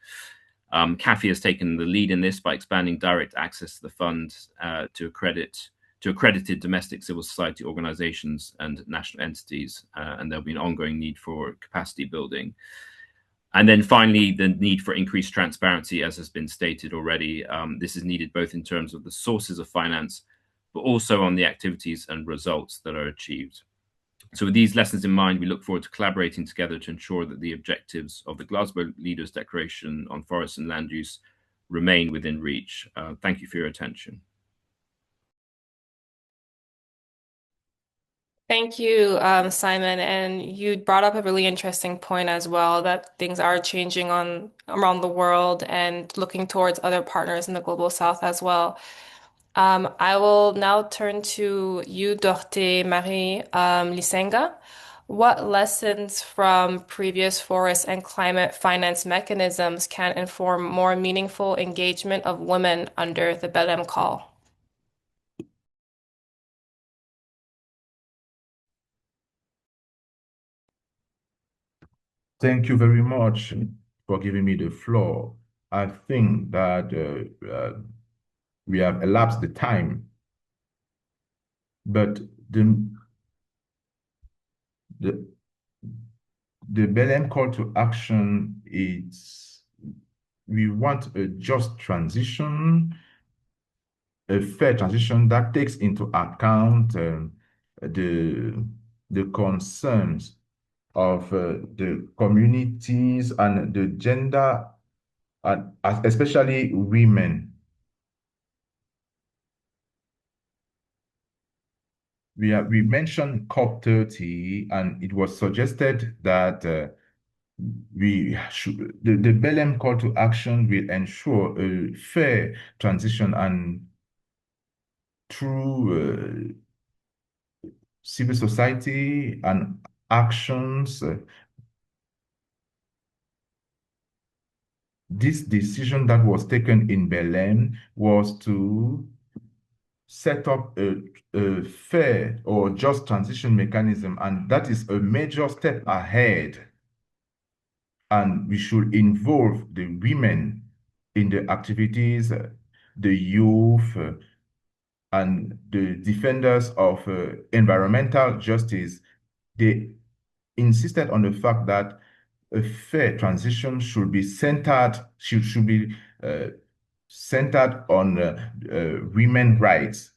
CAFI has taken the lead in this by expanding direct access to the fund to accredited domestic civil society organizations and national entities, and there'll be an ongoing need for capacity building. And then finally, the need for increased transparency, as has been stated already. This is needed both in terms of the sources of finance, but also on the activities and results that are achieved. So with these lessons in mind, we look forward to collaborating together to ensure that the objectives of the Glasgow Leaders Declaration on Forests and Land Use remain within reach. Thank you for your attention. Thank you, Simon. And you brought up a really interesting point as well, that things are changing around the world and looking towards other partners in the Global South as well. I will now turn to you, Dorte Marie Lisenga. What lessons from previous forest and climate finance mechanisms can inform more meaningful engagement of women under the Belém Call? Thank you very much for giving me the floor. I think that we have elapsed the time, but the Belém call to action is, we want a just transition, a fair transition that takes into account the concerns of the communities and the gender, and especially women. We mentioned COP30, and it was suggested that the Belém call to action will ensure a fair transition and through civil society and actions. This decision that was taken in Belém was to set up a fair or just transition mechanism, and that is a major step ahead. And we should involve the women in the activities, the youth, and the defenders of environmental justice. They insisted on the fact that a fair transition should be centered, should be centered on women's rights.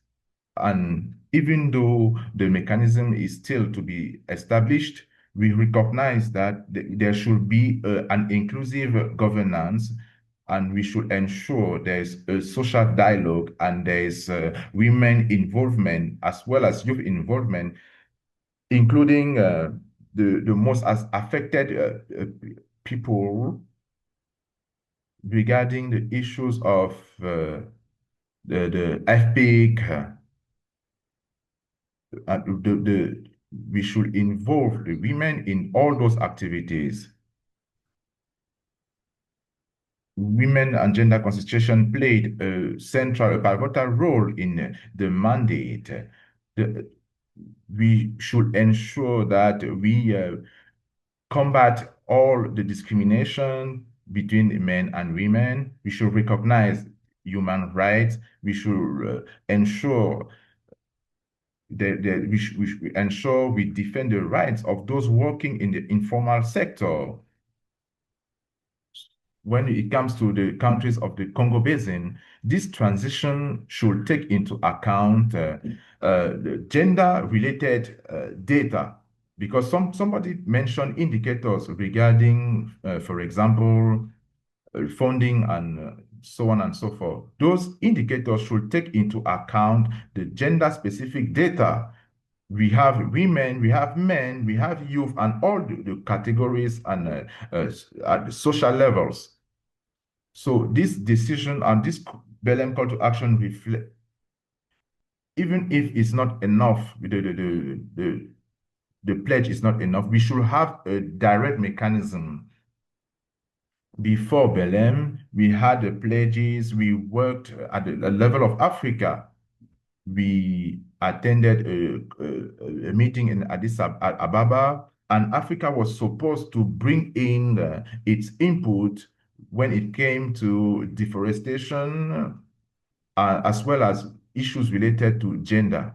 And even though the mechanism is still to be established, we recognize that there should be an inclusive governance, and we should ensure there's a social dialogue and there's women involvement as well as youth involvement, including the most affected people regarding the issues of the earthquake. We should involve the women in all those activities. Women and gender concentration played a pivotal role in the mandate. We should ensure that we combat all the discrimination between men and women. We should recognize human rights. We should ensure that we should ensure we defend the rights of those working in the informal sector. When it comes to the countries of the Congo Basin, this transition should take into account the gender-related data, because somebody mentioned indicators regarding, for example, funding and so on and so forth. Those indicators should take into account the gender-specific data. We have women, we have men, we have youth, and all the categories and at the social levels. So this decision and this Belém call to action reflect, even if it's not enough, the pledge is not enough, we should have a direct mechanism. Before Belém, we had the pledges, we worked at the level of Africa. We attended a meeting in Addis Ababa, and Africa was supposed to bring in its input when it came to deforestation, as well as issues related to gender,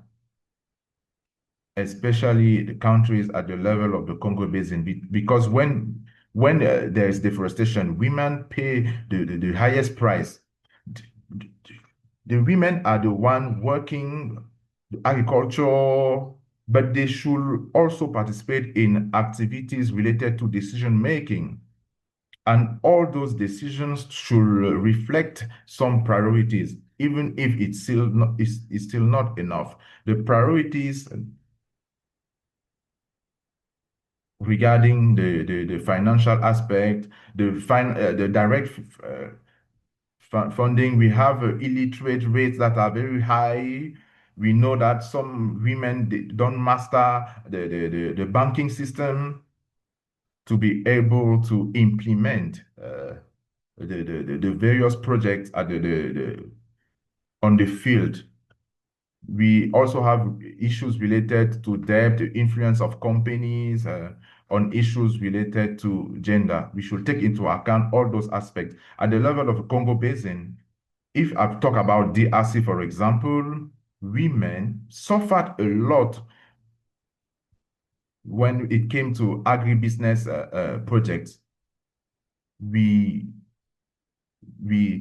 especially the countries at the level of the Congo Basin, because when there is deforestation, women pay the highest price. The women are the one working agriculture, but they should also participate in activities related to decision making. And all those decisions should reflect some priorities, even if it's still not enough. The priorities regarding the financial aspect, the direct funding, we have illiterate rates that are very high. We know that some women don't master the banking system to be able to implement the various projects at on the field. We also have issues related to debt, the influence of companies, on issues related to gender. We should take into account all those aspects. At the level of the Congo Basin, if I talk about DRC, for example, women suffered a lot when it came to agribusiness projects. We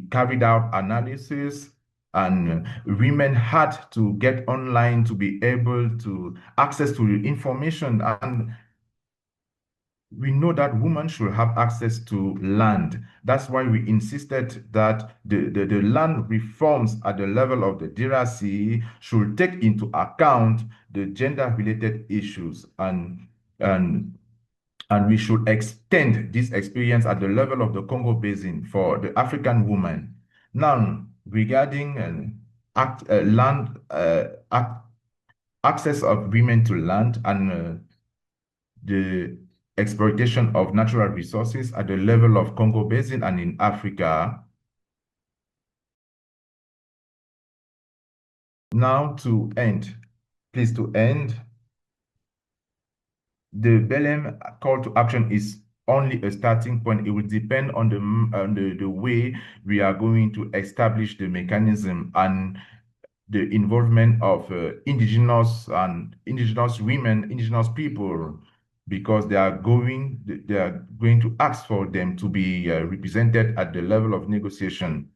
carried out analysis, and women had to get online to be able to access to the information. And we know that women should have access to land. That's why we insisted that the land reforms at the level of the DRC should take into account the gender-related issues, and we should extend this experience at the level of the Congo Basin for the African woman. Now, regarding access of women to land and the exploitation of natural resources at the level of Congo Basin and in Africa. Now to end, please to end, the Belém call to action is only a starting point. It will depend on the way we are going to establish the mechanism and the involvement of indigenous women, indigenous people, because they are going to ask for them to be represented at the level of negotiation.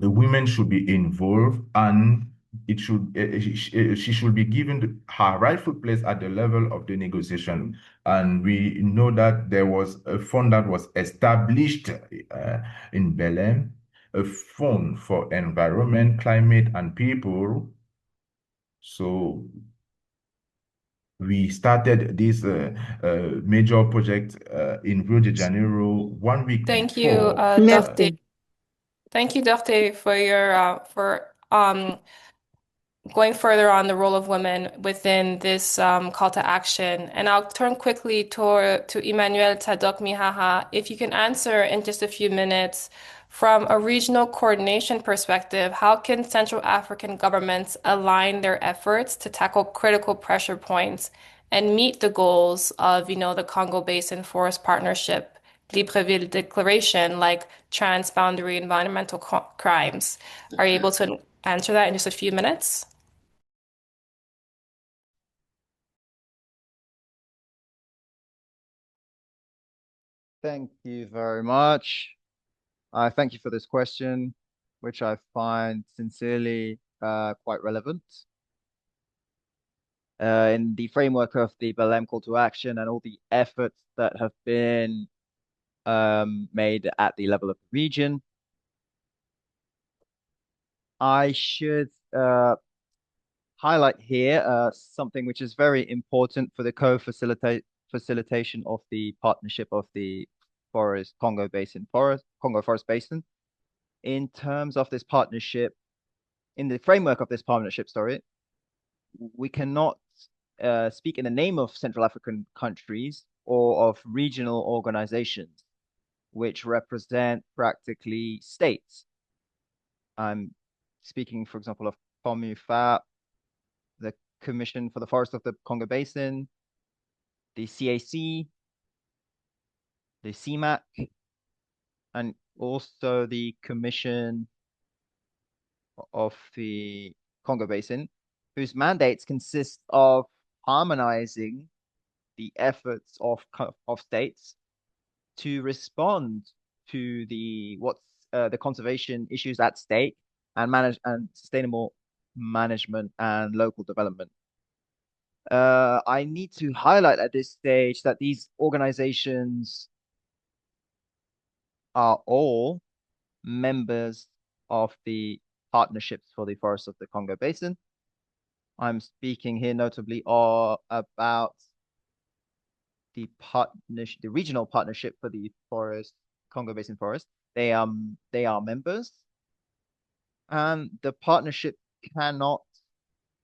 The women should be involved, and she should be given her rightful place at the level of the negotiation. And we know that there was a fund that was established in Belém, a fund for environment, climate, and people. So we started this major project in Rio de Janeiro 1 week Thank before. you, Dr. Thank you, Dr. for your going further on the role of women within this call to action. And I'll turn quickly to Emmanuel Tadok Mihaha. If you can answer in just a few minutes, from a regional coordination perspective, how can Central African governments align their efforts to tackle critical pressure points and meet the goals of, the Congo Basin Forest Partnership, Libreville Declaration, like transboundary environmental crimes? Are you able to answer that in just a few minutes? Thank you very much. I thank you for this question, which I find sincerely quite relevant. In the framework of the Belém Call to Action and all the efforts that have been made at the level of the region, I should highlight here something which is very important for the facilitation of the partnership of the Congo Forest Basin. In terms of this partnership, in the framework of this partnership, sorry, we cannot speak in the name of Central African countries or of regional organizations which represent practically states. I'm speaking, for example, of COMUFAP, the Commission for the Forest of the Congo Basin, the CAC, the CMAC, and also the Commission of the Congo Basin, whose mandates consist of harmonizing the efforts of states to respond to the conservation issues at stake and manage and sustainable management and local development. I need to highlight at this stage that these organizations are all members of the partnerships for the forests of the Congo Basin. I'm speaking here notably about the regional partnership for the Congo Basin forest. They are members, and the partnership cannot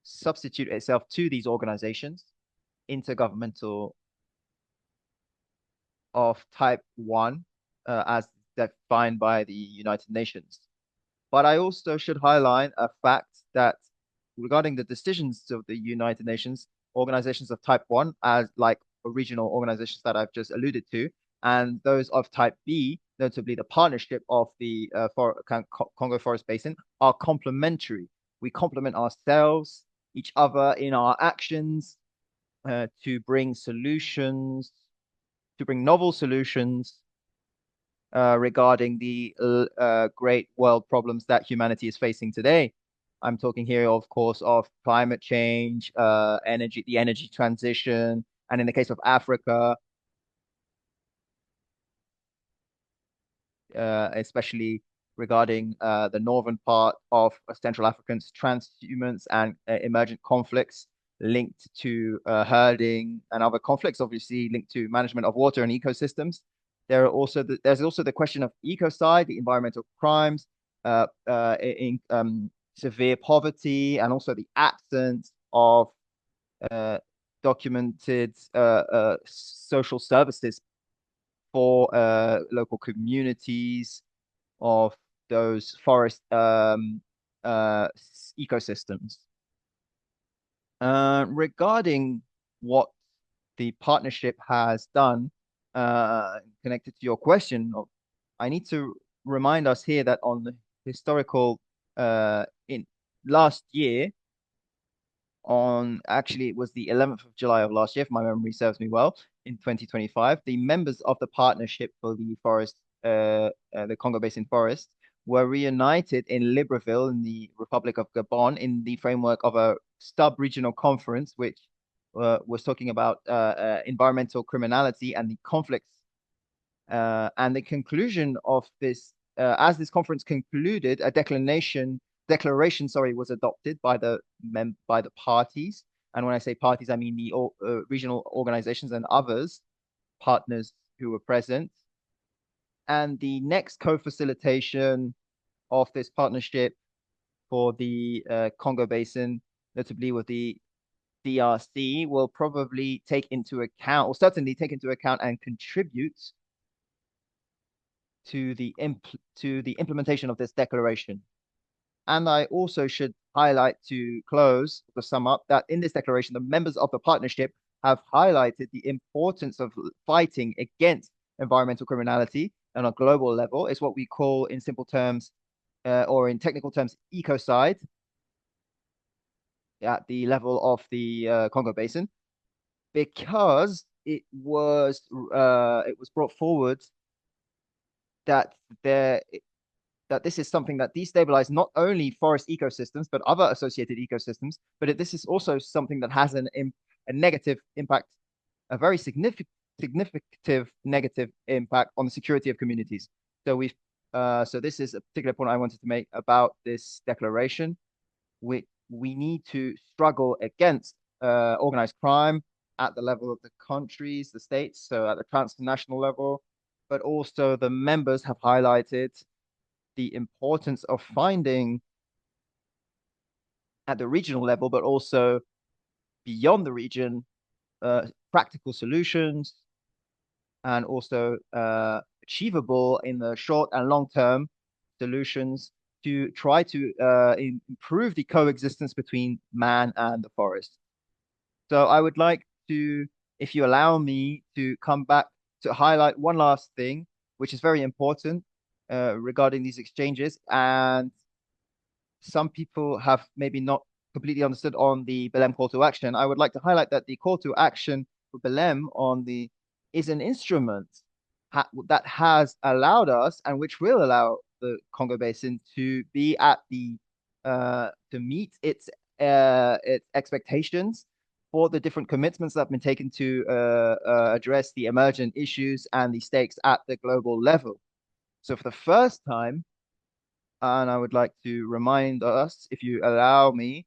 substitute itself to these organizations, intergovernmental of type 1, as defined by the United Nations. But I also should highlight a fact that regarding the decisions of the United Nations, organizations of type 1, as like regional organizations that I've just alluded to, and those of type B, notably the partnership of the Congo Forest Basin, are complementary. We complement ourselves, each other in our actions to bring solutions, to bring novel solutions regarding the great world problems that humanity is facing today. I'm talking here, of course, of climate change, the energy transition, and in the case of Africa, especially regarding the northern part of Central Africa's transhumance and emergent conflicts linked to herding and other conflicts, obviously linked to management of water and ecosystems. There's also the question of ecocide, the environmental crimes, severe poverty, and also the absence of documented social services for local communities of those forest ecosystems. Regarding what the partnership has done, connected to your question, I need to remind us here that on the historical in last year, actually it was the 11th of July of last year, if my memory serves me well, in 2025, the members of the partnership for the the Congo Basin Forest, were reunited in Libreville in the Republic of Gabon in the framework of a sub-regional conference, which was talking about environmental criminality and the conflicts. And the conclusion of this, as this conference concluded, a declaration, was adopted by the parties. And when I say parties, I mean the regional organizations and others, partners who were present. And the next co-facilitation of this partnership for the Congo Basin, notably with the DRC, will probably take into account, or certainly take into account and contribute to the implementation of this declaration. And I also should highlight, to close, to sum up, that in this declaration, the members of the partnership have highlighted the importance of fighting against environmental criminality on a global level. It's what we call, in simple terms, or in technical terms, ecocide at the level of the Congo Basin, because it was brought forward that there that this is something that destabilizes not only forest ecosystems but other associated ecosystems, but this is also something that has a negative impact, a very significant negative impact on the security of communities. So this is a particular point I wanted to make about this declaration. We need to struggle against organized crime at the level of the countries, the states, so at the transnational level, but also the members have highlighted the importance of finding at the regional level, but also beyond the region, practical solutions and also achievable in the short and long term solutions to try to improve the coexistence between man and the forest. So I would like to, if you allow me, to come back to highlight one last thing, which is very important regarding these exchanges. And some people have maybe not completely understood on the Belém call to action. I would like to highlight that the call to action for Belém is an instrument that has allowed us and which will allow the Congo Basin to be at the to meet its expectations for the different commitments that have been taken to address the emergent issues and the stakes at the global level. So for the first time, and I would like to remind us, if you allow me,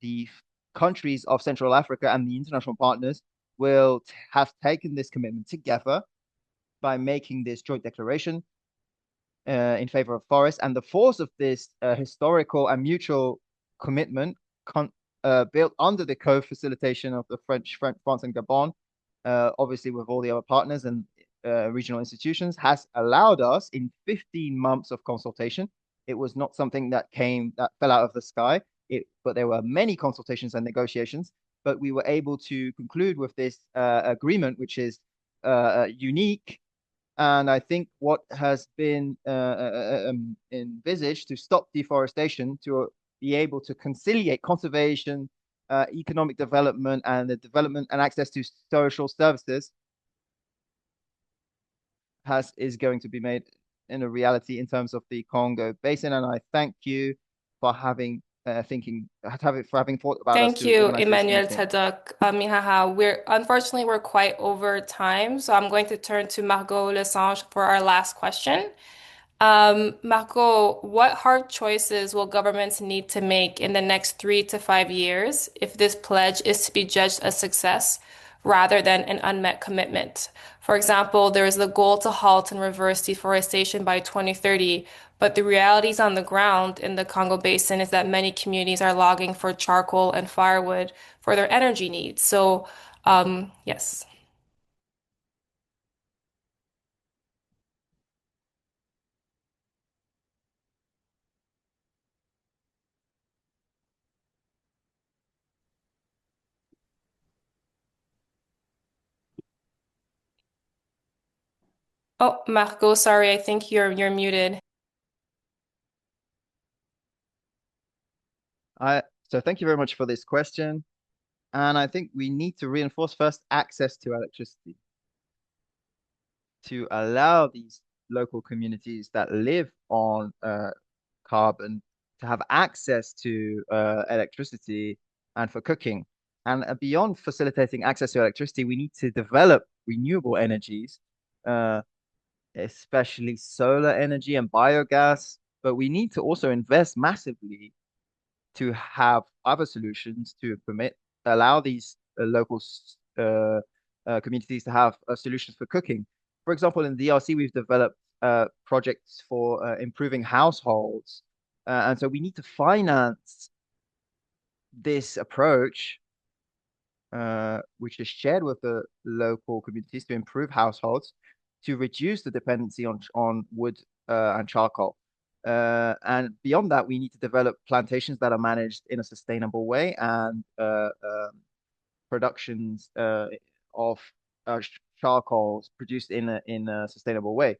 the countries of Central Africa and the international partners will have taken this commitment together by making this joint declaration in favor of forests. And the force of this historical and mutual commitment built under the co-facilitation of the France and Gabon, obviously with all the other partners and regional institutions, has allowed us in 15 months of consultation. It was not something that fell out of the sky, but there were many consultations and negotiations, but we were able to conclude with this agreement, which is unique. And I think what has been envisaged to stop deforestation, to be able to conciliate conservation, economic development, and the development and access to social services is going to be made in a reality in terms of the Congo Basin. And I thank you for having thought about us Thank to you, organize this Emmanuel meeting. Tadok. Mihaha. Unfortunately, we're quite over time, so I'm going to turn to Margot Lesange for our last question. Margot, what hard choices will governments need to make in the next 3 to 5 years if this pledge is to be judged a success rather than an unmet commitment? For example, there is the goal to halt and reverse deforestation by 2030, but the realities on the ground in the Congo Basin is that many communities are logging for charcoal and firewood for their energy needs. So, yes. Oh, Margot, sorry, I think you're muted. So thank you very much for this question. And I think we need to reinforce first access to electricity to allow these local communities that live on carbon to have access to electricity and for cooking. And beyond facilitating access to electricity, we need to develop renewable energies, uh, especially solar energy and biogas. But we need to also invest massively to have other solutions to allow these local communities to have solutions for cooking. For example, in the DRC, we've developed projects for improving households. And so we need to finance this approach, which is shared with the local communities to improve households, to reduce the dependency on wood and charcoal. And beyond that, we need to develop plantations that are managed in a sustainable way and productions of charcoal produced in a sustainable way.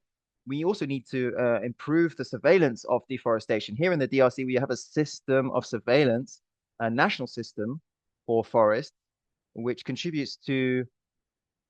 We also need to improve the surveillance of deforestation. Here in the DRC, we have a system of surveillance, a national system for forests, which contributes to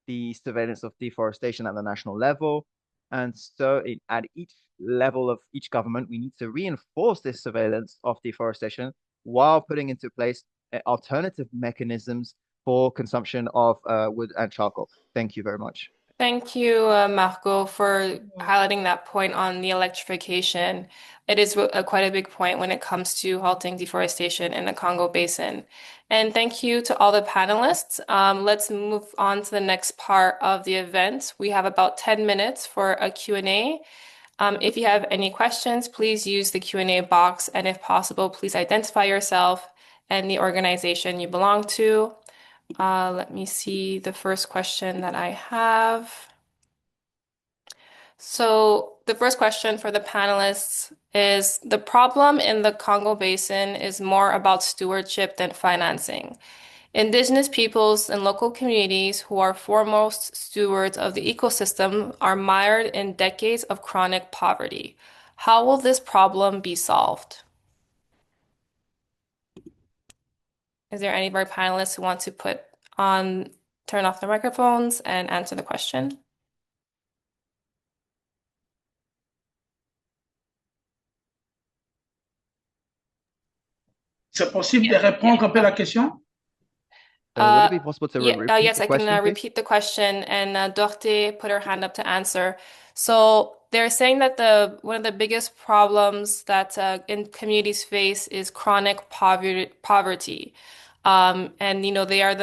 the surveillance of deforestation at the national level. And so at each level of each government, we need to reinforce this surveillance of deforestation while putting into place alternative mechanisms for consumption of wood and charcoal. Thank you very much. Thank you, Marco, for highlighting that point on the electrification. It is quite a big point when it comes to halting deforestation in the Congo Basin. And thank you to all the panelists. Let's move on to the next part of the event. We have about 10 minutes for a Q&A. If you have any questions, please use the Q&A box. And if possible, please identify yourself and the organization you belong to. Let me see the first question that I have. So the first question for the panelists is, the problem in the Congo Basin is more about stewardship than financing. Indigenous peoples and local communities who are foremost stewards of the ecosystem are mired in decades of chronic poverty. How will this problem be solved? Is there any of our panelists who want to turn off their microphones and answer the question? C'est possible de répondre un peu à la question? Would it be possible to repeat yes, the I question, can please? repeat the question, and Dorte put her hand up to answer. So they're saying that one of the biggest problems that in communities face is chronic poverty. And they are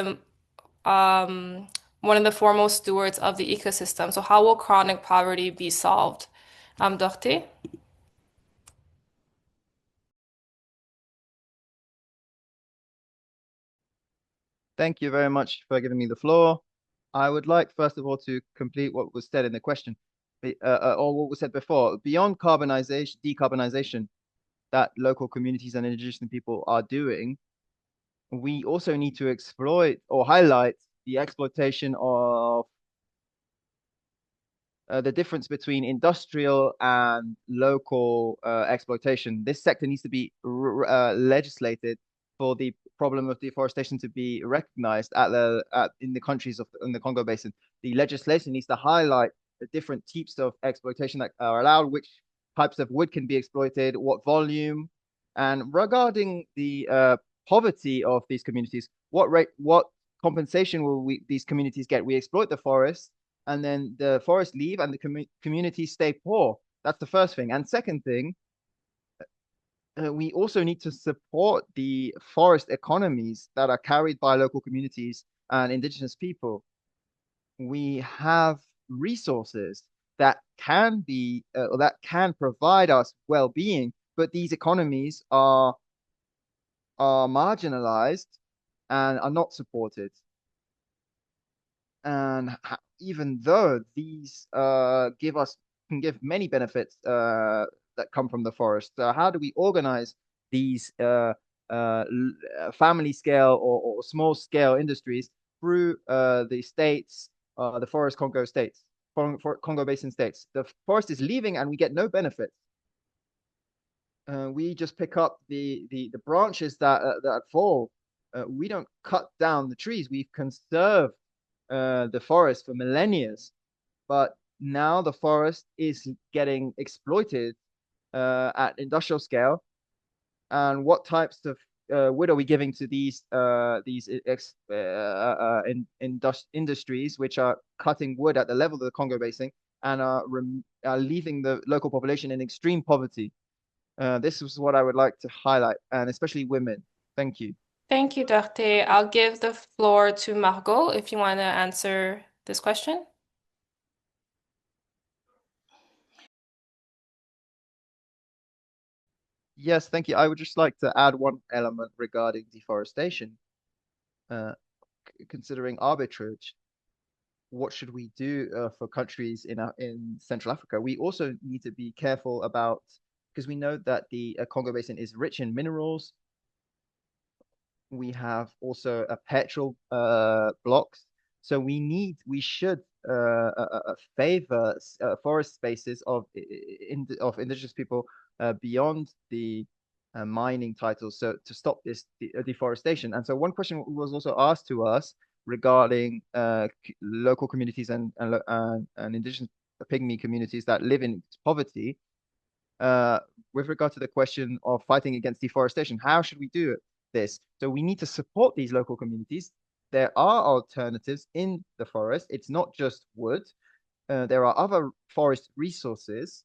one of the foremost stewards of the ecosystem. So how will chronic poverty be solved? Dorte? Thank you very much for giving me the floor. I would like, first of all, to complete what was said in the question, or what was said before. Beyond decarbonization that local communities and indigenous people are doing, we also need to exploit or highlight the exploitation of the difference between industrial and local exploitation. This sector needs to be legislated for the problem of deforestation to be recognized in the countries in the Congo Basin. The legislation needs to highlight the different types of exploitation that are allowed, which types of wood can be exploited, what volume, and regarding the poverty of these communities, what compensation will these communities get? We exploit the forest, and then the forests leave, and the communities stay poor. That's the first thing. And second thing, we also need to support the forest economies that are carried by local communities and indigenous people. We have resources that can provide us well-being, but these economies are marginalized and are not supported. And even though these can give many benefits that come from the forest. How do we organize these family scale or small scale industries through the states, the forest Congo states, Congo Basin states? The forest is leaving and we get no benefits. We just pick up the branches that fall. We don't cut down the trees. We've conserved the forest for millennia, but now the forest is getting exploited at industrial scale. And what types of wood are we giving to these industries which are cutting wood at the level of the Congo Basin and are leaving the local population in extreme poverty? This is what I would like to highlight, and especially women. Thank you. Thank you, Dorte. I'll give the floor to Margot if you want to answer this question. Yes, thank you. I would just like to add one element regarding deforestation. Considering arbitrage, what should we do for countries in Central Africa? We also need to be careful about, because we know that the Congo Basin is rich in minerals. We have also a petrol blocks. So we should favor forest spaces of indigenous people beyond the mining titles, so to stop this deforestation. And so one question was also asked to us regarding local communities and indigenous pygmy communities that live in poverty. With regard to the question of fighting against deforestation, how should we do this? So we need to support these local communities. There are alternatives in the forest. It's not just wood. There are other forest resources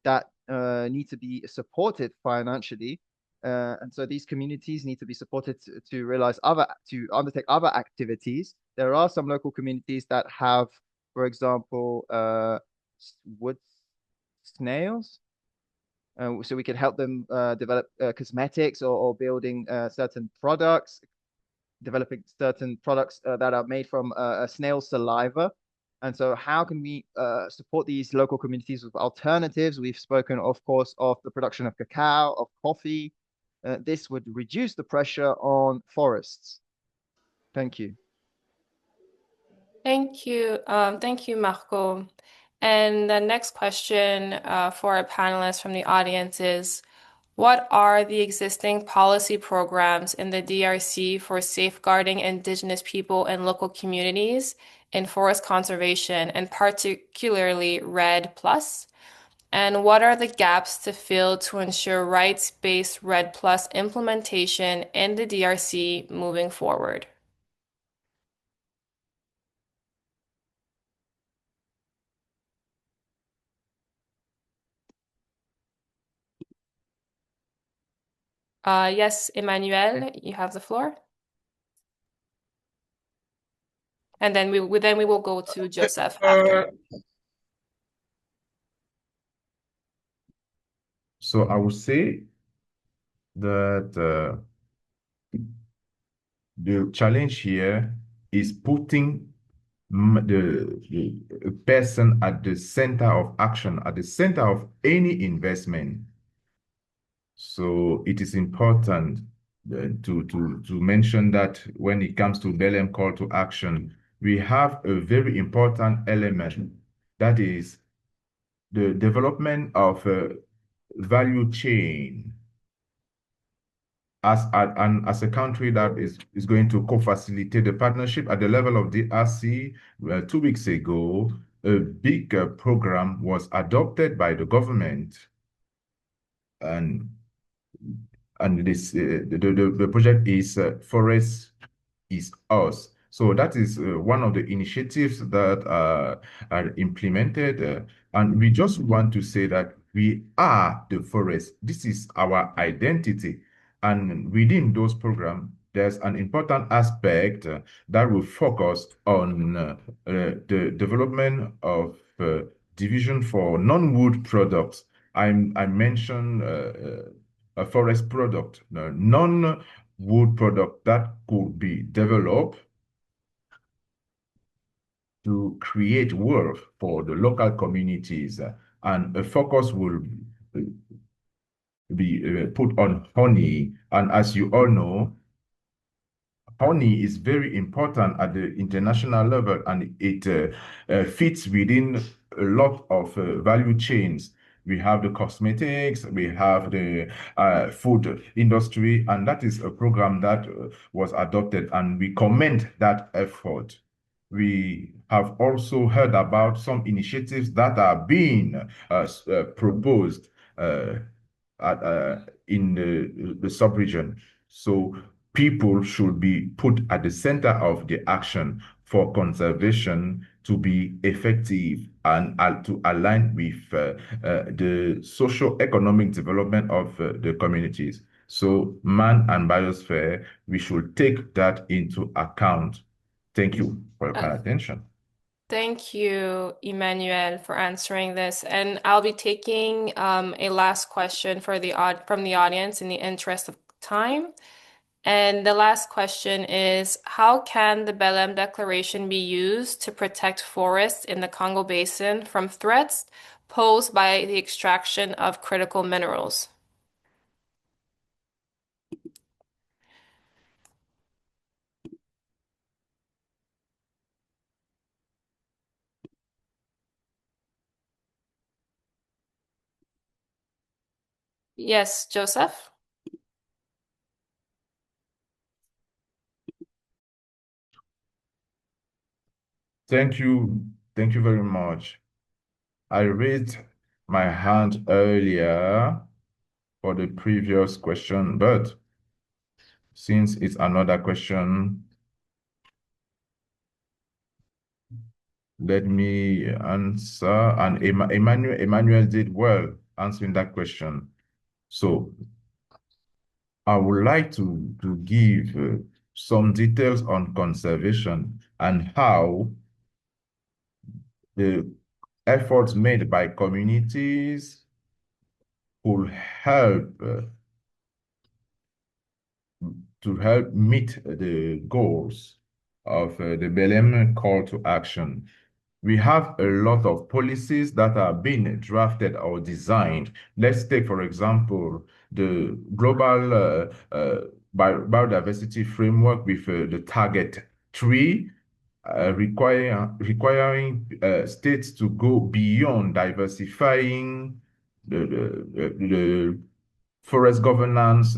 that need to be supported financially. And so these communities need to be supported to realize to undertake other activities. There are some local communities that have, for example, wood snails. So we can help them develop cosmetics or building certain products, developing certain products that are made from snail saliva. And so how can we support these local communities with alternatives? We've spoken, of course, of the production of cacao, of coffee. This would reduce the pressure on forests. Thank you. Thank you. Thank you, Marco. And the next question for our panelists from the audience is, what are the existing policy programs in the DRC for safeguarding indigenous people and local communities in forest conservation, and particularly REDD+? And what are the gaps to fill to ensure rights-based REDD+ implementation in the DRC moving forward? Yes, Emmanuel, you have the floor. And then we will go to Joseph after. So I would say that the challenge here is putting the person at the center of action, at the center of any investment. So it is important to mention that when it comes to Belém Call to Action, we have a very important element, that is the development of a value chain as a country that is going to co-facilitate the partnership at the level of the RC. 2 weeks ago, a big program was adopted by the government, and this the project is Forest is Us. So that is one of the initiatives that are implemented, and we just want to say that we are the forest. This is our identity. And within those programs, there's an important aspect that will focus on the development of division for non-wood products. I mentioned a forest product, non-wood product that could be developed to create wealth for the local communities, and a focus will be put on honey. And as you all know, honey is very important at the international level, and it fits within a lot of value chains. We have the cosmetics, we have the food industry, and that is a program that was adopted, and we commend that effort. We have also heard about some initiatives that are being proposed in the sub-region. So people should be put at the center of the action for conservation to be effective and to align with the socio-economic development of the communities. So man and biosphere, we should take that into account. Thank you for your kind attention. Thank you, Emmanuel, for answering this. And I'll be taking a last question from the audience in the interest of time. And the last question is, how can the Belém Declaration be used to protect forests in the Congo Basin from threats posed by the extraction of critical minerals? Yes, Joseph? Thank you. Thank you very much. I raised my hand earlier for the previous question, but since it's another question, let me answer. And Emmanuel did well answering that question. So I would like to give some details on conservation and how the efforts made by communities could help to help meet the goals of the Belém Call to Action. We have a lot of policies that are being drafted or designed. Let's take, for example, the global biodiversity framework with the target 3, requiring states to go beyond diversifying the forest governance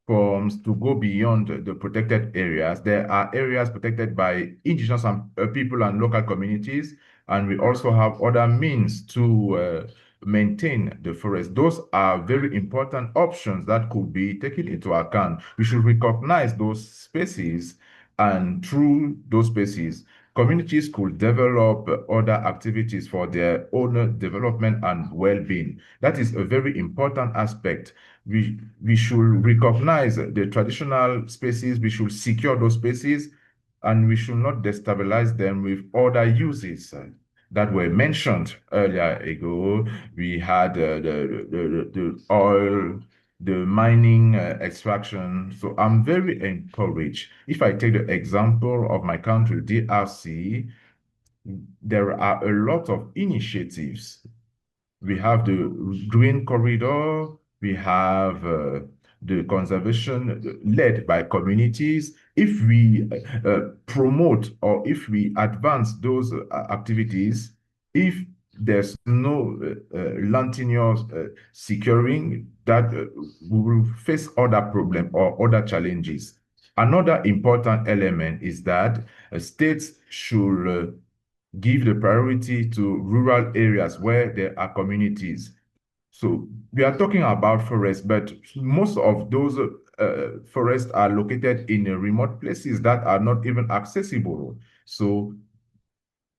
forms to go beyond the protected areas. There are areas protected by indigenous people and local communities, and we also have other means to maintain the forest. Those are very important options that could be taken into account. We should recognize those spaces, and through those spaces, communities could develop other activities for their own development and well-being. That is a very important aspect. We should recognize the traditional spaces, we should secure those spaces, and we should not destabilize them with other uses that were mentioned earlier ago. We had the oil, the mining extraction. So I'm very encouraged. If I take the example of my country, DRC, there are a lot of initiatives. We have the Green Corridor, we have the conservation led by communities. If we promote or if we advance those activities, if there's no continuous securing, that we will face other problems or other challenges. Another important element is that states should give the priority to rural areas where there are communities. So we are talking about forests, but most of those forests are located in remote places that are not even accessible. So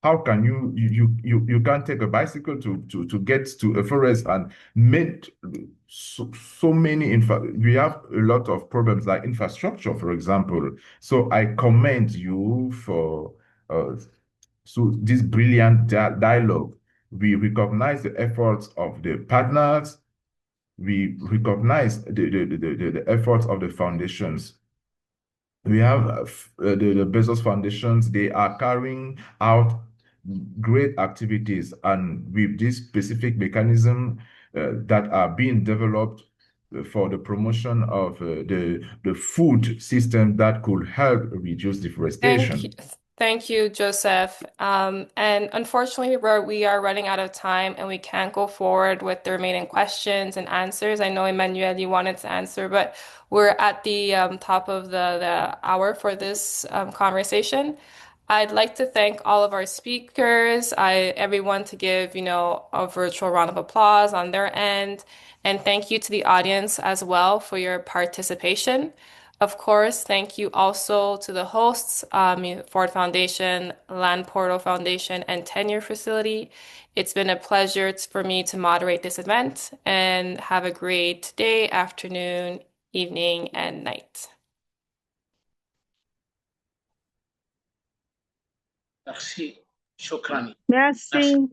how can you can't take a bicycle to get to a forest and make so many we have a lot of problems like infrastructure, for example. So I commend you for so this brilliant dialogue. We recognize the efforts of the partners. We recognize the efforts of the foundations. We have the Bezos Foundations. They are carrying out great activities, and with this specific mechanism that are being developed for the promotion of the food system that could help reduce deforestation. Thank you, Joseph. And unfortunately, we are running out of time and we can't go forward with the remaining questions and answers. I know, Emmanuel, you wanted to answer, but we're at the top of the hour for this conversation. I'd like to thank all of our speakers, everyone to give, a virtual round of applause on their end. And thank you to the audience as well for your participation. Of course, thank you also to the hosts, Ford Foundation, Land Portal Foundation, and Tenure Facility. It's been a pleasure for me to moderate this event, and have a great day, afternoon, evening, and night. Merci. Shokrani. Merci.